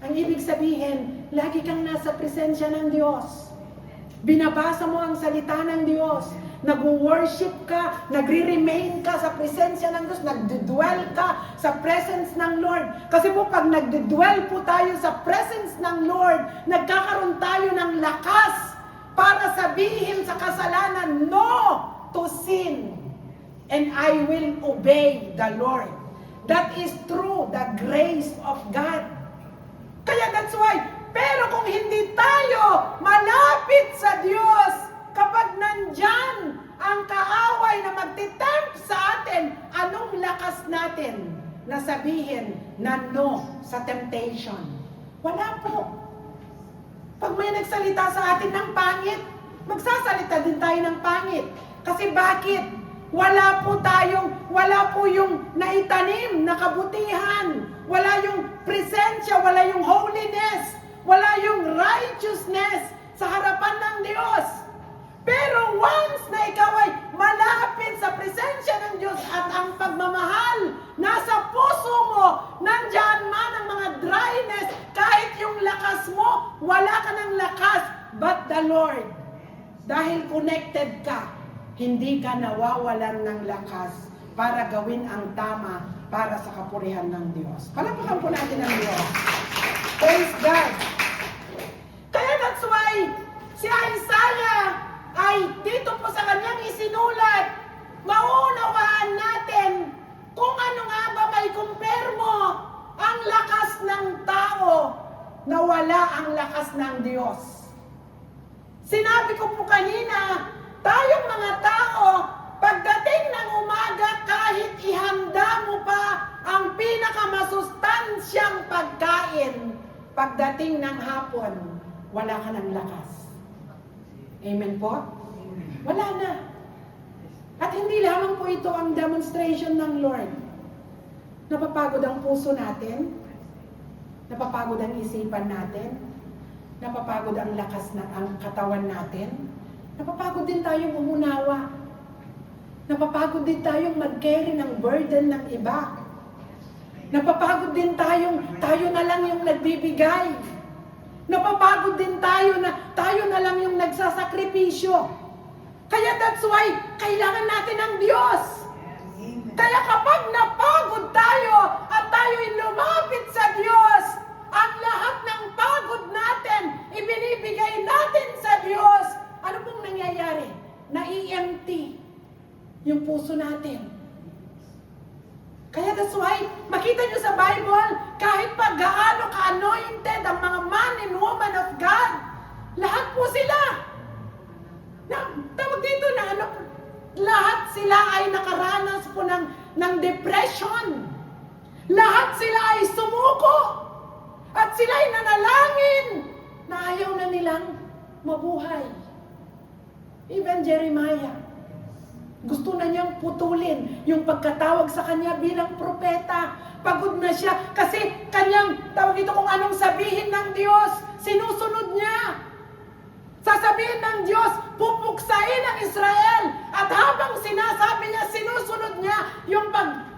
Ang ibig sabihin, lagi kang nasa presensya ng Diyos. Binabasa mo ang salita ng Diyos. Nag-worship ka, nagre-remain ka sa presensya ng Diyos, nagdudwell ka sa presence ng Lord. Kasi po pag nagdudwell po tayo sa presence ng Lord, nagkakaroon tayo ng lakas para sabihin sa kasalanan, no to sin. And I will obey the Lord. That is through the grace of God. Kaya that's why, pero kung hindi tayo malapit sa Diyos, kapag nandyan ang kaaway na lakas natin na sabihin na no sa temptation? Wala po. Pag may nagsalita sa atin ng pangit, magsasalita din tayo ng pangit. Kasi bakit? Wala po yung naitanim na kabutihan. Wala yung presensya, wala yung holiness, wala yung righteousness sa harapan ng Diyos. Pero once na ikaw ay malapit sa presensya ng Diyos at ang pagmamahal nasa puso mo, nandyan man ang mga dryness, kahit yung lakas mo, wala ka ng lakas, but the Lord. Dahil connected ka, hindi ka nawawalan ng lakas para gawin ang tama para sa kapurihan ng Diyos. Palakpakan po natin ang Diyos. Praise God. Kaya that's why si Isaiah ay dito po sa kanyang isinulat, maunawaan natin kung ano nga ba may compare mo ang lakas ng tao na wala ang lakas ng Diyos. Sinabi ko po kanina, tayong mga tao, pagdating ng umaga, kahit ihanda mo pa ang pinakamasustansyang pagkain, pagdating ng hapon, wala ka ng lakas. Amen po? Wala na. At hindi lamang po ito ang demonstration ng Lord. Napapagod ang puso natin, napapagod ang isipan natin, napapagod ang lakas ng ang katawan natin, napapagod din tayong umunawa, napapagod din tayong mag-carry ng burden ng iba, napapagod din tayo na lang yung nagbibigay, napapagod din tayo na lang yung nagsasakripisyo. Kaya that's why kailangan natin ang Diyos. Kaya kapag napagod tayo at tayo'y lumapit sa Diyos, ang lahat ng pagod natin, ibinibigay natin sa Diyos. Ano pong nangyayari? Na-empty yung puso natin. Kaya that's why, makita nyo sa Bible, kahit pa gaano ka-anointed ang mga man and woman of God, lahat po sila, tawag dito na lahat sila ay nakaranas po ng depression. Lahat sila ay sumuko. At sila ay nanalangin na ayaw na nilang mabuhay. Even Jeremiah, gusto na niyang putulin yung pagkatawag sa kanya bilang propeta. Pagod na siya kasi kanyang, tawag ito kung anong sabihin ng Diyos, sinusunod niya. Sasabihin ng Diyos, pupuksain ang Israel. At habang sinasabi niya, sinusunod niya yung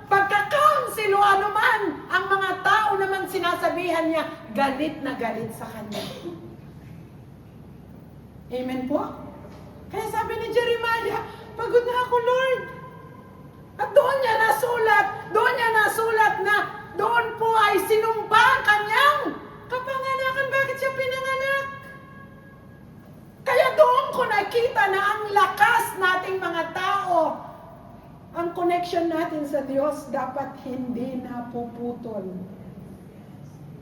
pagkakounsel o anuman, ang mga tao naman sinasabihan niya, galit na galit sa kanya. Amen po? Kaya sabi ni Jeremiah, pagod na ako, Lord. At doon niya nasulat na doon po ay sinumpa ang kanyang kapanganakan. Bakit siya pinanganak? Kaya doon ko nakita na ang lakas nating mga tao, ang connection natin sa Diyos dapat hindi napuputol.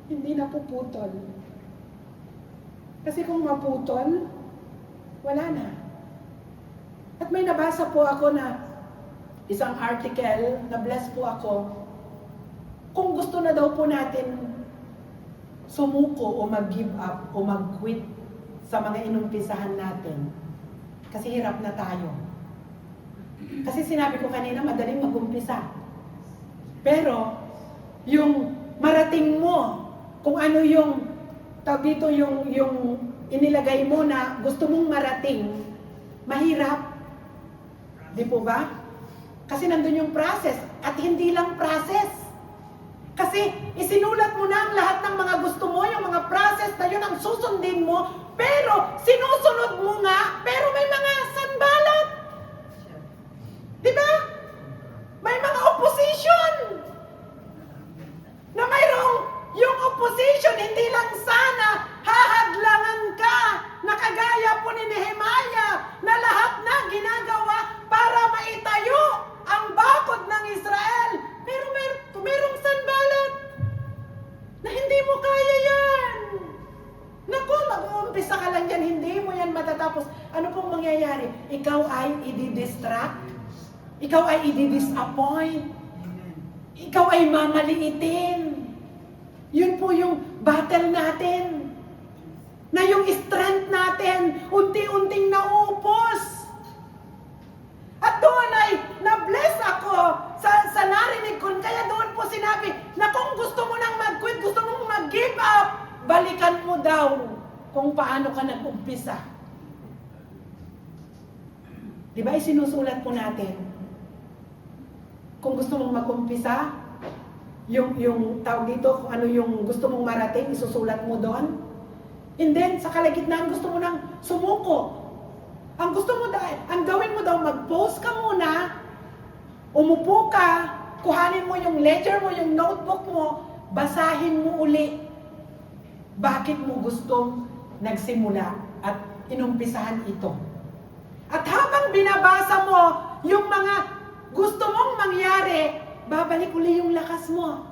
Hindi napuputol. Kasi kung maputol, wala na. At may nabasa po ako na isang article, na bless po ako, kung gusto na daw po natin sumuko o mag-give up o mag-quit sa mga inumpisahan natin, kasi hirap na tayo. Kasi sinabi ko kanina, madaling mag-umpisa. Pero, yung marating mo, kung ano yung, dito yung inilagay mo na gusto mong marating, mahirap. Di po ba? Kasi nandun yung process. At hindi lang process. Kasi isinulat mo na ang lahat ng mga gusto mo, yung mga process na yun ang susundin mo, pero sinusunod mo nga, pero may mga sanbalat. Di ba? May mga opposition. Na mayroong yung opposition, hindi lang sana hahadlangan ka na kagaya po ni Nehemiah na lahat na ginagawa para maitayo ang bakod ng Israel. Pero mayroong sanbalat na hindi mo kaya yan. Naku, mag-uumpisa ka lang yan, hindi mo yan matatapos. Ano pong mangyayari? Ikaw ay i-distract. Ikaw ay i-disappoint. ikaw ay mamaliitin. Yun po yung battle natin. Na yung strength natin, unti-unting nauupos. At doon ay na-bless ako sa narinig ko. Kaya doon po sinabi na kung gusto mo nang mag-quit, gusto mong mag-give up, balikan mo daw kung paano ka nag-umpisa. Di ba isinusulat po natin? Kung gusto mong mag-umpisa, yung tawag dito, kung ano yung gusto mong marating, isusulat mo doon. And then, sa kalagitnaan, gusto mo nang sumuko. Ang gusto mo dahil, ang gawin mo daw, mag-pause ka muna, umupo ka, kuhanin mo yung ledger mo, yung notebook mo, basahin mo uli. Bakit mo gustong nagsimula at inumpisahan ito? At habang binabasa mo yung mga gusto mong mangyari, babalik uli yung lakas mo.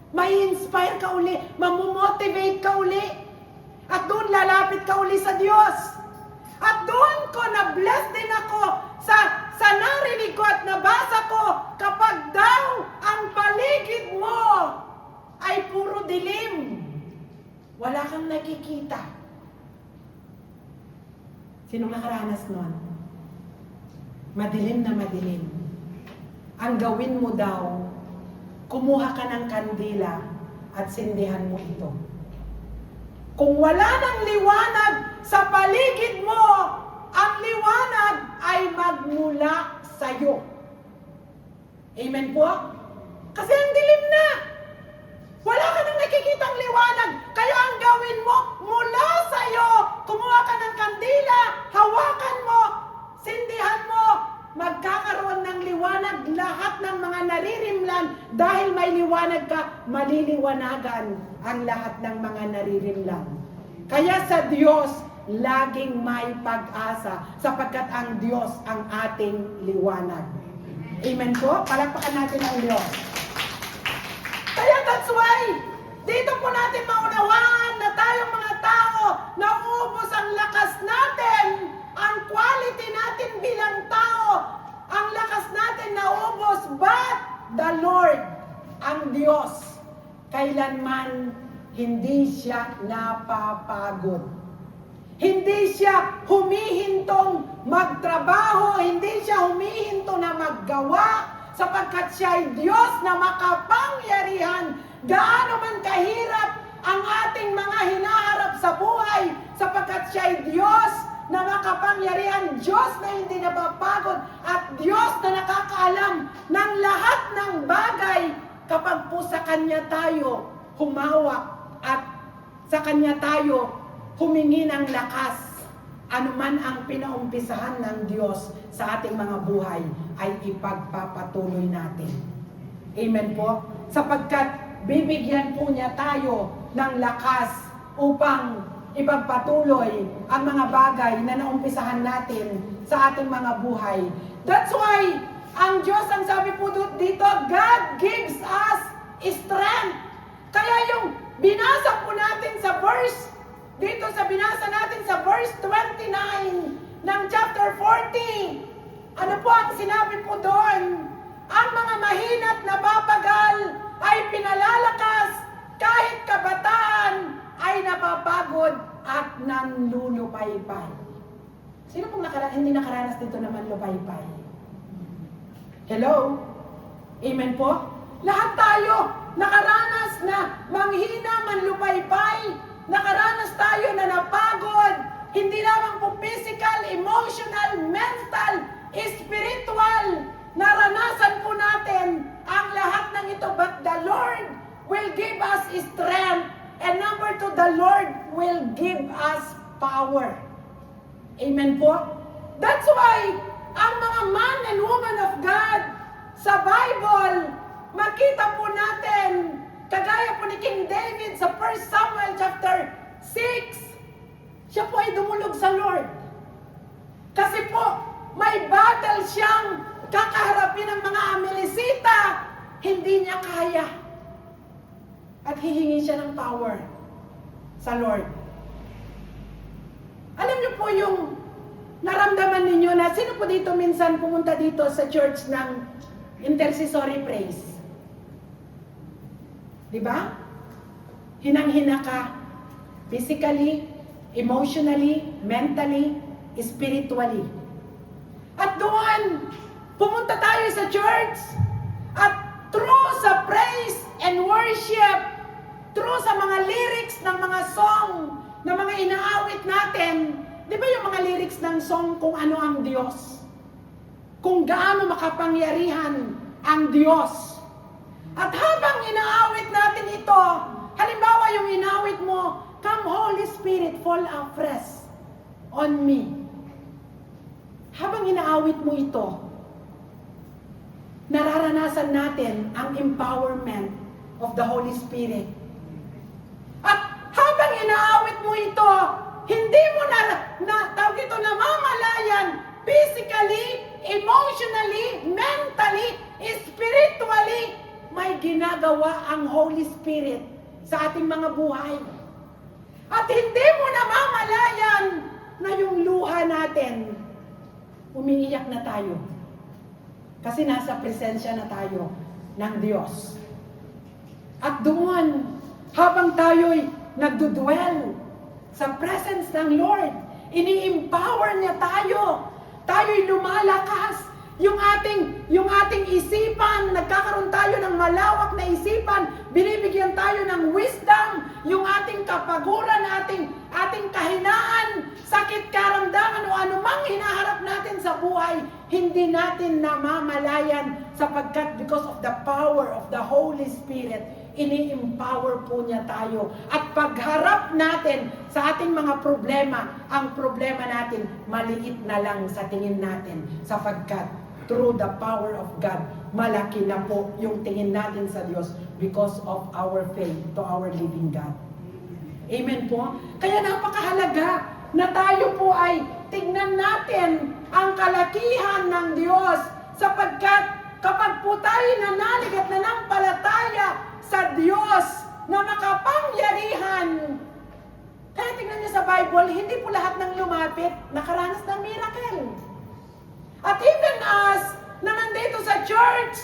May inspire ka uli, mamomotivate ka uli. At doon lalapit ka uli sa Diyos. At doon ko na-bless din ako sa narinig ko at nabasa ko, kapag daw ang paligid mo ay puro dilim, wala kang nakikita. Sino nakaranas nun? Madilim na madilim. Ang gawin mo daw, kumuha ka ng kandila at sindihan mo ito. Kung wala ng liwanag sa paligid mo, ang liwanag ay magmula sa iyo. Amen po? Kasi ang dilim na. Wala ka nang nakikitang liwanag. Kaya ang gawin mo, mula sa iyo, kumuha ka ng kandila, hawakan mo, sindihan mo, magkakaroon ng liwanag lahat ng mga naririmlan. Dahil may liwanag ka, maliliwanagan ang lahat ng mga naririmlan. Kaya sa Diyos, laging may pag-asa sapagkat ang Diyos ang ating liwanag. Amen po? Palakpakan natin ang Diyos. Kaya that's why, dito po natin maunawaan na tayong mga tao, naubos ang lakas natin, ang quality natin bilang tao, ang lakas natin naubos, but the Lord, ang Diyos, kailanman hindi siya napapagod. Hindi siya humihintong magtrabaho, hindi siya humihinto na maggawa, sapagkat siya ay Diyos na makapangyarihan. Gaano man kahirap ang ating mga hinaharap sa buhay, sapagkat siya ay Diyos na makapangyarihan, Diyos na hindi napapagod, at Diyos na nakakaalam ng lahat ng bagay kapag po sa Kanya tayo humawak at sa Kanya tayo humingi ng lakas. Anuman ang pinaumpisahan ng Diyos sa ating mga buhay ay ipagpapatuloy natin. Amen po? Sapagkat bibigyan po niya tayo ng lakas upang ipagpatuloy ang mga bagay na naumpisahan natin sa ating mga buhay. That's why, ang Diyos, ang sabi po dito, God gives us strength. Kaya yung binasa po natin sa verse, dito sa binasa natin sa verse 29 ng chapter 40, ano po ang sinabi po doon? Ang mga mahina't napapagal ay pinalalakas, kahit kabataan ay napapagod at nanlulupaypay. Sino pong hindi nakaranas dito naman lupaypay? Hello? Amen po? Lahat tayo nakaranas na manghina, manlupaypay. Nakaranas tayo na napagod. Hindi lamang po physical, emotional, mental, spiritual. Naranasan po natin ang lahat ng ito. But the Lord will give us strength. And number 2, the Lord will give us power. Amen po? That's why, ang mga man and woman of God sa Bible, makita po natin, kagaya po ni King David sa 1 Samuel chapter 6, siya po ay dumulog sa Lord. Kasi po, may battle siyang kakaharapin ng mga Amalekita, hindi niya kaya. At hihingi siya ng power sa Lord. Alam niyo po yung naramdaman ninyo na sino po dito minsan pumunta dito sa church ng intercessory praise? Di ba? Hinang-hina ka. Physically, emotionally, mentally, spiritually. At doon, pumunta tayo sa church. At through sa praise and worship, through sa mga lyrics ng mga song, na mga inaawit natin, di ba yung mga lyrics ng song kung ano ang Diyos? Kung gaano makapangyarihan ang Diyos. At habang inaawit natin ito, halimbawa yung inawit mo, "Come Holy Spirit, fall afresh on me." Habang inaawit mo ito, nararanasan natin ang empowerment of the Holy Spirit. At habang inaawit mo ito, hindi mo namamalayan physically, emotionally, mentally, spiritually, may ginagawa ang Holy Spirit sa ating mga buhay. At hindi mo namamalayan na yung luha natin, umiiyak na tayo. Kasi nasa presensya na tayo ng Diyos. At doon, habang tayo'y nagdudwell sa presence ng Lord, ini-empower niya tayo. Tayo'y lumalakas. Yung ating isipan, nagkakaroon tayo ng malawak na isipan, binibigyan tayo ng wisdom, yung ating kapaguran, ating kahinaan, sakit, karamdaman o anumang hinaharap natin sa buhay, hindi natin namamalayan sapagkat because of the power of the Holy Spirit, ini-empower po niya tayo. At pagharap natin sa ating mga problema, ang problema natin maliit na lang sa tingin natin sapagkat through the power of God, malaki na po yung tingin natin sa Diyos because of our faith to our living God. Amen po? Kaya napakahalaga na tayo po ay tignan natin ang kalakihan ng Diyos sapagkat kapag po tayo nanalig at nanampalataya sa Diyos na makapangyarihan, kaya tignan niyo sa Bible, hindi po lahat ng lumapit nakaranas ng miracle. At even us na nandito sa church,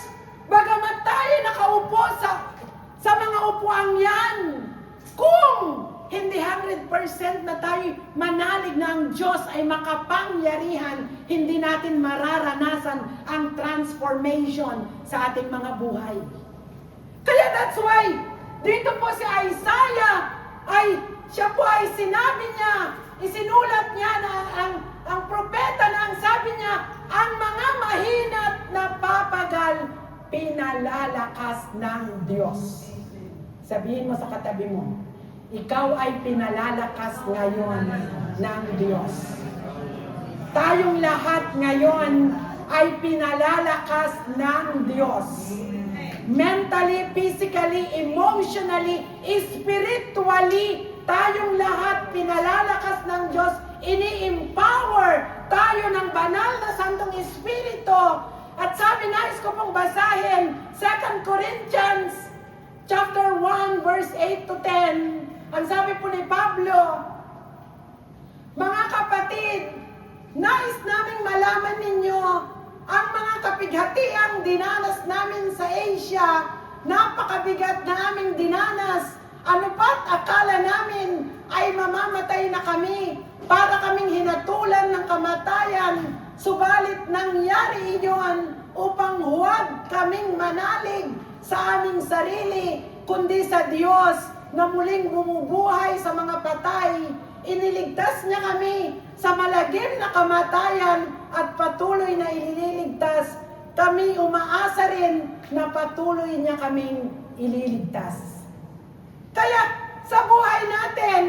bagamat tayo nakaupo sa mga upuan yan, kung hindi 100% na tayo manalig na ang Diyos ay makapangyarihan, hindi natin mararanasan ang transformation sa ating mga buhay. Kaya that's why, dito po si Isaiah, siya po ay sinabi niya, isinulat niya na ang propeta na ang sabi niya, ang mga mahinat na papagal, pinalalakas ng Diyos. Sabihin mo sa katabi mo, ikaw ay pinalalakas ngayon ng Diyos. Tayong lahat ngayon ay pinalalakas ng Diyos. Mentally, physically, emotionally, spiritually, tayong lahat pinalalakas ng Diyos. Ini-empower tayo ng banal na Santong Espiritu. At sabi, nais ko pong basahin 2 Corinthians chapter 1 verse 8 to 10. Ang sabi po ni Pablo, mga kapatid, nais naming malaman ninyo ang mga kapighatiang dinanas namin sa Asia. Napakabigat na aming dinanas. Ano pa't akala namin ay mamamatay na kami para kaming hinatulan ng kamatayan. Subalit nangyari iyon upang huwag kaming manalig sa aming sarili, kundi sa Diyos na muling bumubuhay sa mga patay. Iniligtas niya kami sa malagim na kamatayan at patuloy na ililigtas. Kami umaasa rin na patuloy niya kaming ililigtas. Kaya sa buhay natin,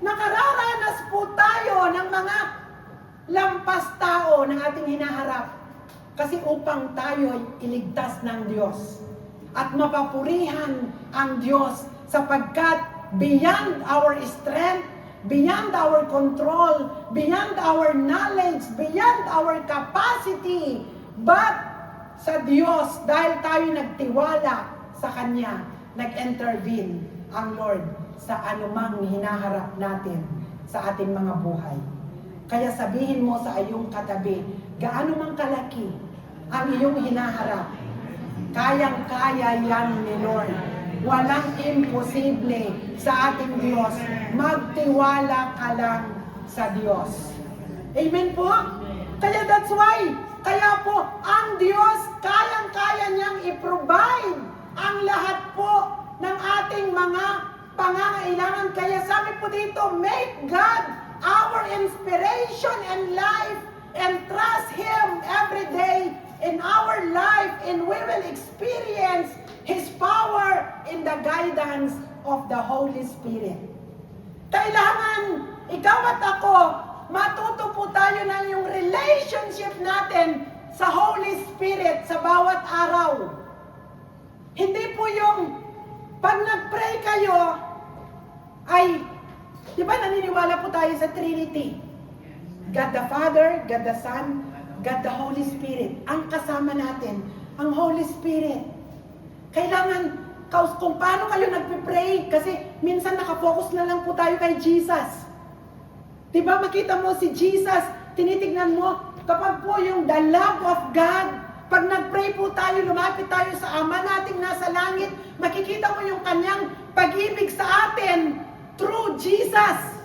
nakararanas po tayo ng mga lampas tao na ating hinaharap. Kasi upang tayo ay iligtas ng Diyos. At mapapurihan ang Diyos sapagkat beyond our strength, beyond our control, beyond our knowledge, beyond our capacity, but sa Diyos, dahil tayo nagtiwala sa Kanya, nag-intervene ang Lord sa anumang hinaharap natin sa ating mga buhay. Kaya sabihin mo sa iyong katabi, gaano mang kalaki ang iyong hinaharap, kayang-kaya yan ni Lord. Walang imposible sa ating Diyos. Magtiwala ka lang sa Diyos. Amen po? Kaya that's why, kaya po, ang Diyos, kayang-kaya niyang i-provide ang lahat po ng ating mga pangangailangan. Kaya sabi po dito, make God our inspiration and life and trust Him every day in our life, and we will experience His power in the guidance of the Holy Spirit. Kailangan ikaw at ako, matuto po tayo ng yung relationship natin sa Holy Spirit sa bawat araw. Hindi po yung pag nag-pray kayo, ay, di ba naniniwala po tayo sa Trinity? God the Father, God the Son, God the Holy Spirit. Ang kasama natin, ang Holy Spirit. Kailangan, kung paano kayo nagpipray, kasi minsan nakafocus na lang po tayo kay Jesus. Diba makita mo si Jesus, tinitignan mo, kapag po yung the love of God, pag nagpray po tayo, lumapit tayo sa Ama nating nasa langit, makikita mo yung kanyang pag-ibig sa atin through Jesus.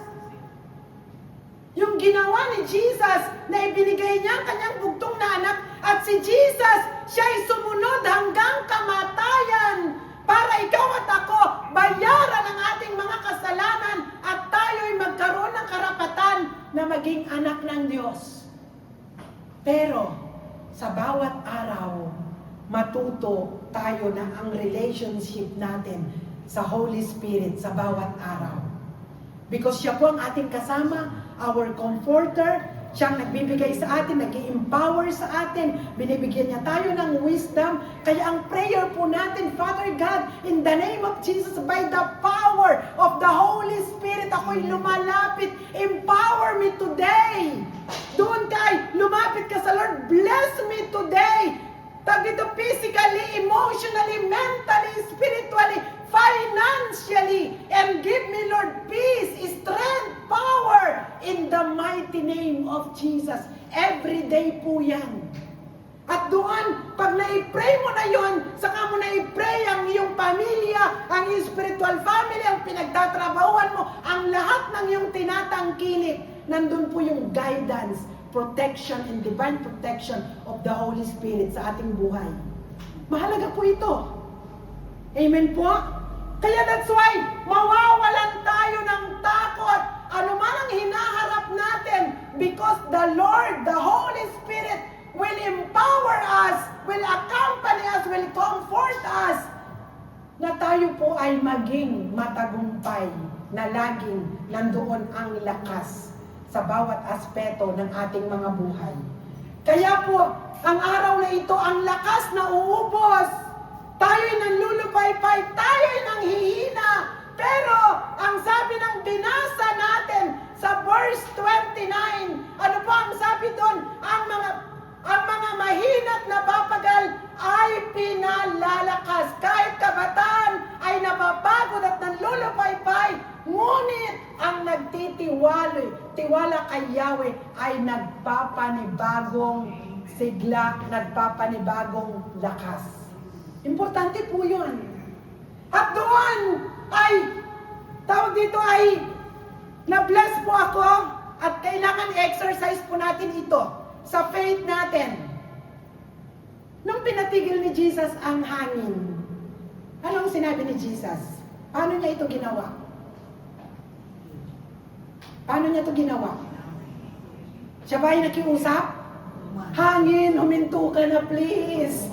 Yung ginawa ni Jesus na ibinigay niya ang kanyang bugtong na anak, at si Jesus, siya'y sumunod hanggang kamatayan para ikaw at ako bayaran ang ating mga kasalanan at tayo'y magkaroon ng karapatan na maging anak ng Diyos. Pero sa bawat araw, matuto tayo na ang relationship natin sa Holy Spirit sa bawat araw. Because siya po ang ating kasama, our comforter, siyang nagbibigay sa atin, nag-i-empower sa atin, binibigyan niya tayo ng wisdom. Kaya ang prayer po natin, Father God, in the name of Jesus, by the power of the Holy Spirit, ako'y lumalapit, empower me today. Doon tayo, lumapit ka sa Lord, bless me today. Tag dito, physically, emotionally, mentally, spiritually, financially, and give me, Lord, peace, strength, power, in the mighty name of Jesus. Every day po yan. At doon, pag na-pray mo na yon, saka mo na-pray ang iyong pamilya, ang iyong spiritual family, ang pinagtatrabahuan mo, ang lahat ng iyong tinatangkilik, nandun po yung guidance, protection, and divine protection of the Holy Spirit sa ating buhay. Mahalaga po ito. Amen po? Kaya that's why, mawawalan tayo ng takot, anuman ang hinaharap natin, because the Lord, the Holy Spirit, will empower us, will accompany us, will comfort us, na tayo po ay maging matagumpay, na laging nandoon ang lakas sa bawat aspeto ng ating mga buhay. Kaya po, ang araw na ito, ang lakas na uubos, tayo'y nanlulupaypay, tayo'y nanghihina. Pero, ang sabi ng binasa natin sa verse 29, ano po ang sabi doon? Ang mga mahina't napapagal ay pinalalakas. Kahit kabataan ay napapagod at nanlulupaypay, ngunit ang tiwala kay Yahweh ay nagpapanibagong sigla, nagpapanibagong lakas. Importante po yun. At doon ay, tawag dito ay, na-bless po ako at kailangan i-exercise po natin ito sa faith natin. Nung pinatigil ni Jesus ang hangin, anong sinabi ni Jesus? Paano niya ito ginawa? Paano niya ito ginawa? Siya ba ay nakiusap? Hangin, huminto ka na please.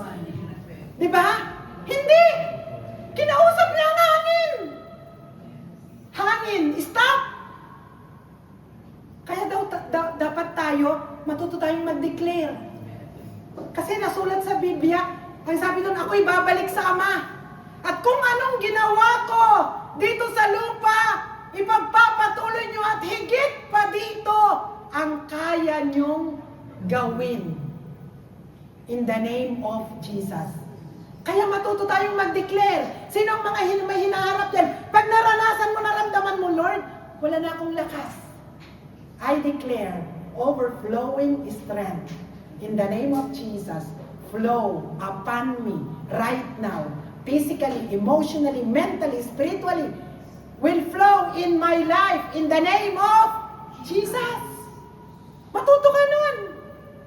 Di ba? Hindi! Kinausap niya ang hangin! Hangin, stop! Kaya dapat tayo, matuto tayong mag-declare. Kasi nasulat sa Biblia, ang sabi doon, ako'y babalik sa Ama. At kung anong ginawa ko dito sa lupa, ipagpapatuloy nyo at higit pa dito ang kaya nyong gawin. In the name of Jesus. Kaya matuto tayong mag-declare. Sino ang mga may hinaharap yan? Pag naranasan mo, naramdaman mo, Lord, wala na akong lakas. I declare overflowing strength. In the name of Jesus, flow upon me right now. physically, emotionally, mentally, spiritually, will flow in my life in the name of Jesus. Matuto ka nun.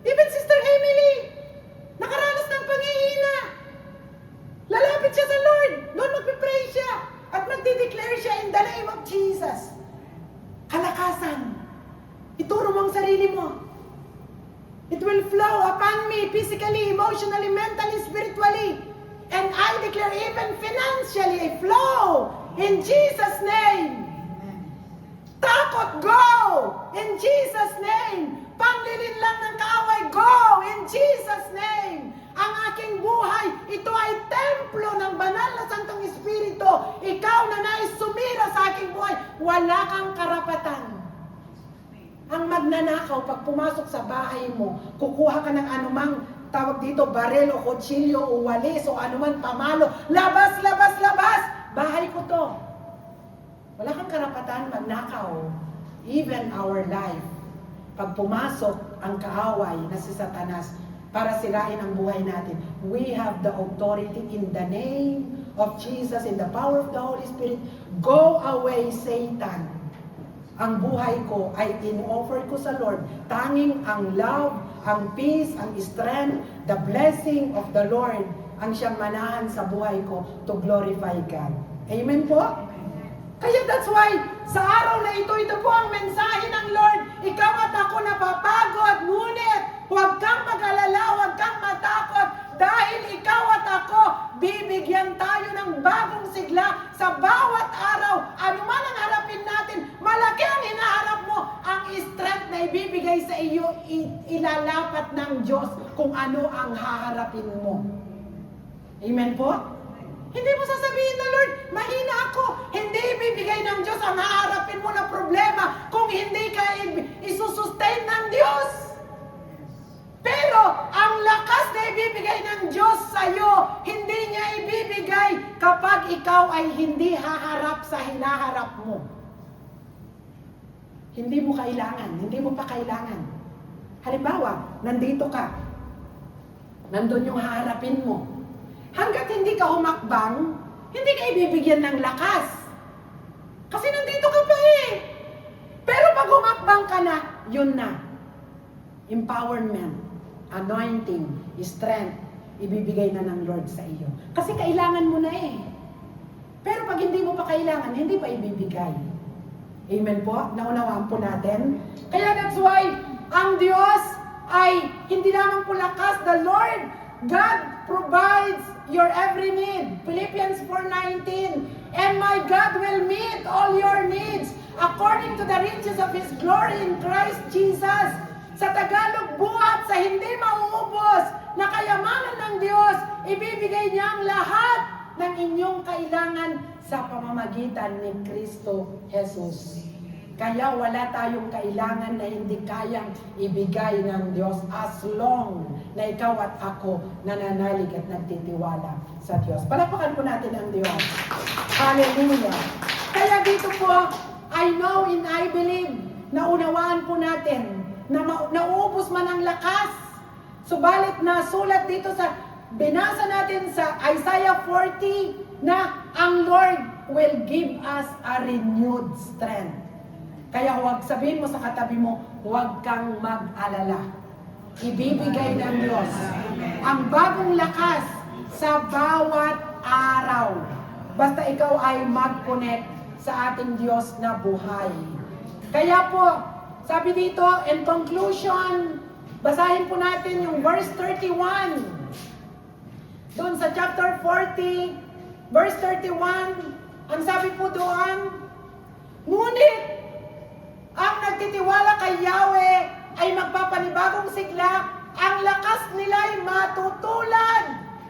Even Sister Emily, nakaranas ng panghihina. Lalapit siya sa Lord. Doon magpipray siya. At magdideclare siya in the name of Jesus. Kalakasan. Ituro mo ang sarili mo. It will flow upon me physically, emotionally, mentally, spiritually. And I declare even financially a flow in Jesus' name. Takot, go! In Jesus' name. Panglilin lang ng kaaway, go! In Jesus' name. Ang aking buhay, ito ay templo ng banal na Santong Espiritu. Ikaw na nais sumira sa aking buhay, wala kang karapatan. Ang magnanakaw, pag pumasok sa bahay mo, kukuha ka ng anumang tawag dito, barel o kutsilyo o walis o anuman pamalo. Labas, labas, labas! Bahay ko to. Wala kang karapatan magnakaw. Even our life. Pag pumasok ang kaaway na si Satanas para sirain ang buhay natin, we have the authority in the name of Jesus, in the power of the Holy Spirit. Go away, Satan. Ang buhay ko ay in-offer ko sa Lord. Tanging ang love, ang peace, ang strength, the blessing of the Lord ang siyang manahan sa buhay ko to glorify God. Amen po? Kaya that's why, sa araw na ito po ang mensahe ng Lord. Ikaw at ako napapagod, ngunit huwag kang mag-alala, huwag kang matakot, dahil ikaw at ako, bibigyan tayo ng bagong sigla sa bawat araw. Ano man ang harapin natin, malaki ang hinaharap mo, ang strength na ibibigay sa iyo, ilalapat ng Diyos kung ano ang haharapin mo. Amen po? Hindi mo sasabihin na, Lord, mahina ako. Hindi ibibigay ng Diyos ang haharapin mo na problema kung hindi ka isusustain ng Diyos. Pero ang lakas na ibibigay ng Diyos sa iyo, hindi niya ibibigay kapag ikaw ay hindi haharap sa hinaharap mo. Hindi mo kailangan, hindi mo pa kailangan. Halimbawa, nandito ka. Nandun yung haharapin mo. Hanggat hindi ka humakbang, hindi ka ibibigyan ng lakas. Kasi nandito ka pa eh. Pero pag humakbang ka na, yun na. Empowerment, anointing, strength, ibibigay na ng Lord sa iyo. Kasi kailangan mo na eh. Pero pag hindi mo pa kailangan, hindi pa ibibigay. Amen po? Naunawaan po natin. Kaya that's why, ang Diyos ay hindi lamang po lakas. The Lord, God provides your every need. Philippians 4:19. And my God will meet all your needs according to the riches of His glory in Christ Jesus. Sa Tagalog, buhat sa hindi mauubos na kayamanan ng Diyos, ibibigay niya ang lahat ng inyong kailangan sa pamamagitan ni Kristo Jesus. Kaya wala tayong kailangan na hindi kayang ibigay ng Diyos as long na ikaw at ako nananalig at nagtitiwala sa Diyos. Palapakan po natin ang Diyos. Hallelujah! Kaya dito po, I know and I believe na unawaan po natin na nauubos man ang lakas. Subalit na sulat dito sa, binasa natin sa Isaiah 40 na ang Lord will give us a renewed strength. Kaya huwag sabihin mo sa katabi mo, huwag kang mag-alala. Ibibigay ng Diyos ang bagong lakas sa bawat araw. Basta ikaw ay mag-connect sa ating Diyos na buhay. Kaya po, sabi dito, in conclusion, basahin po natin yung verse 31. Doon sa chapter 40, verse 31, ang sabi po doon, ngunit, ang nagtitiwala kay Yahweh ay magpapanibagong sigla, ang lakas nila ay matutulad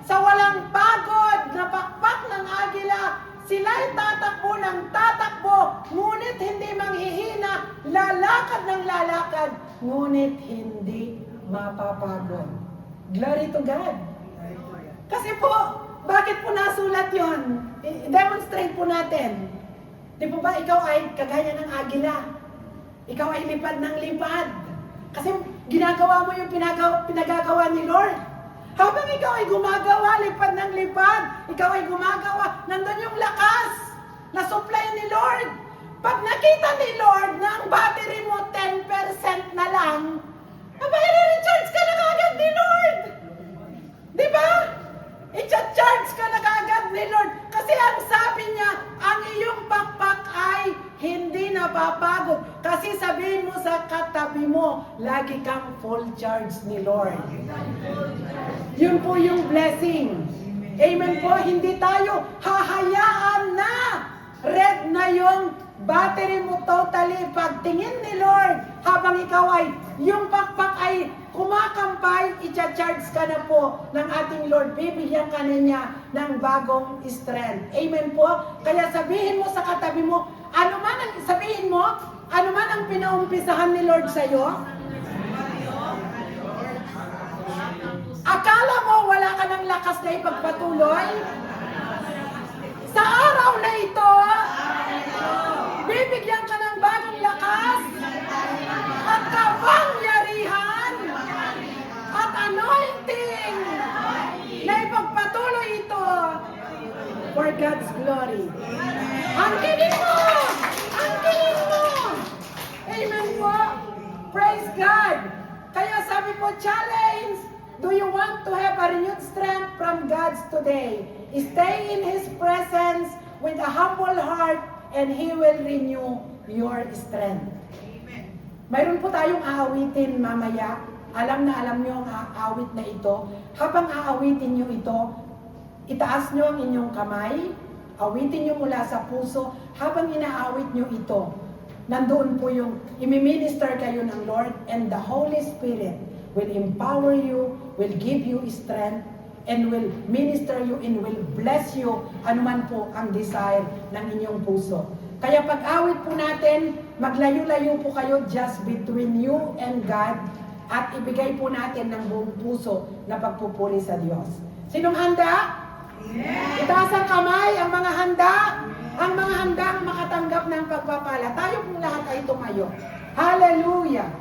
sa walang pagod na pakpak ng agila. Sila'y tatakbo ng tatakbo, ngunit hindi manghihina, lalakad ng lalakad, ngunit hindi mapapagod. Glory to God. Kasi po, bakit po nasulat yon? I-demonstrate po natin. Di po ba ikaw ay kagaya ng agila? Ikaw ay lipad ng lipad. Kasi ginagawa mo yung pinagagawa ni Lord. Habang ikaw ay gumagawa, lipad ng lipad, ikaw ay gumagawa, nandun yung lakas na supply ni Lord. Pag nakita ni Lord na ang battery mo 10% na lang, aba, i-recharge ka na agad ni Lord. Di ba? I-charge ka na agad ni Lord. Kasi ang sabi niya, ang iyong pakpak ay hindi napapagod. Kasi sabihin mo sa katabi mo, lagi kang full charge ni Lord. Yun po yung blessing. Amen po, hindi tayo hahayaan na red na yung battery mo totally. Pagtingin ni Lord, habang ikaw ay, yung pakpak ay kumakampay, i-charge ka na po ng ating Lord. Bibigyan ka na niya ng bagong strength. Amen po? Kaya sabihin mo sa katabi mo, sabihin mo, ano man ang pinaumpisahan ni Lord sa'yo, akala mo wala ka ng lakas na ipagpatuloy, sa araw na ito, bibigyan ka ng bagong lakas at kapangyarihan at anointing na ipagpatuloy ito for God's glory. Angkinin mo! Angkinin mo! Amen po! Praise God! Kaya sabi po, challenge! Do you want to have a renewed strength from God's today? Stay in His presence with a humble heart and He will renew your strength. Amen. Mayroon po tayong aawitin mamaya. Alam niyo ang aawit na ito. Habang aawitin niyo ito, itaas niyo ang inyong kamay, awitin niyo mula sa puso. Habang inaawit niyo ito, nandoon po yung imiminister kayo ng Lord, and the Holy Spirit will empower you, will give you strength, and will minister you and will bless you anuman po ang desire ng inyong puso. Kaya pag-awit po natin, maglayo-layo po kayo just between you and God at ibigay po natin ng buong puso na pagpupuri sa Diyos. Sinong handa? Yes. Itaas ang kamay, ang mga handa, ang mga handang makatanggap ng pagpapala. Tayo pong lahat ay tumayo. Hallelujah!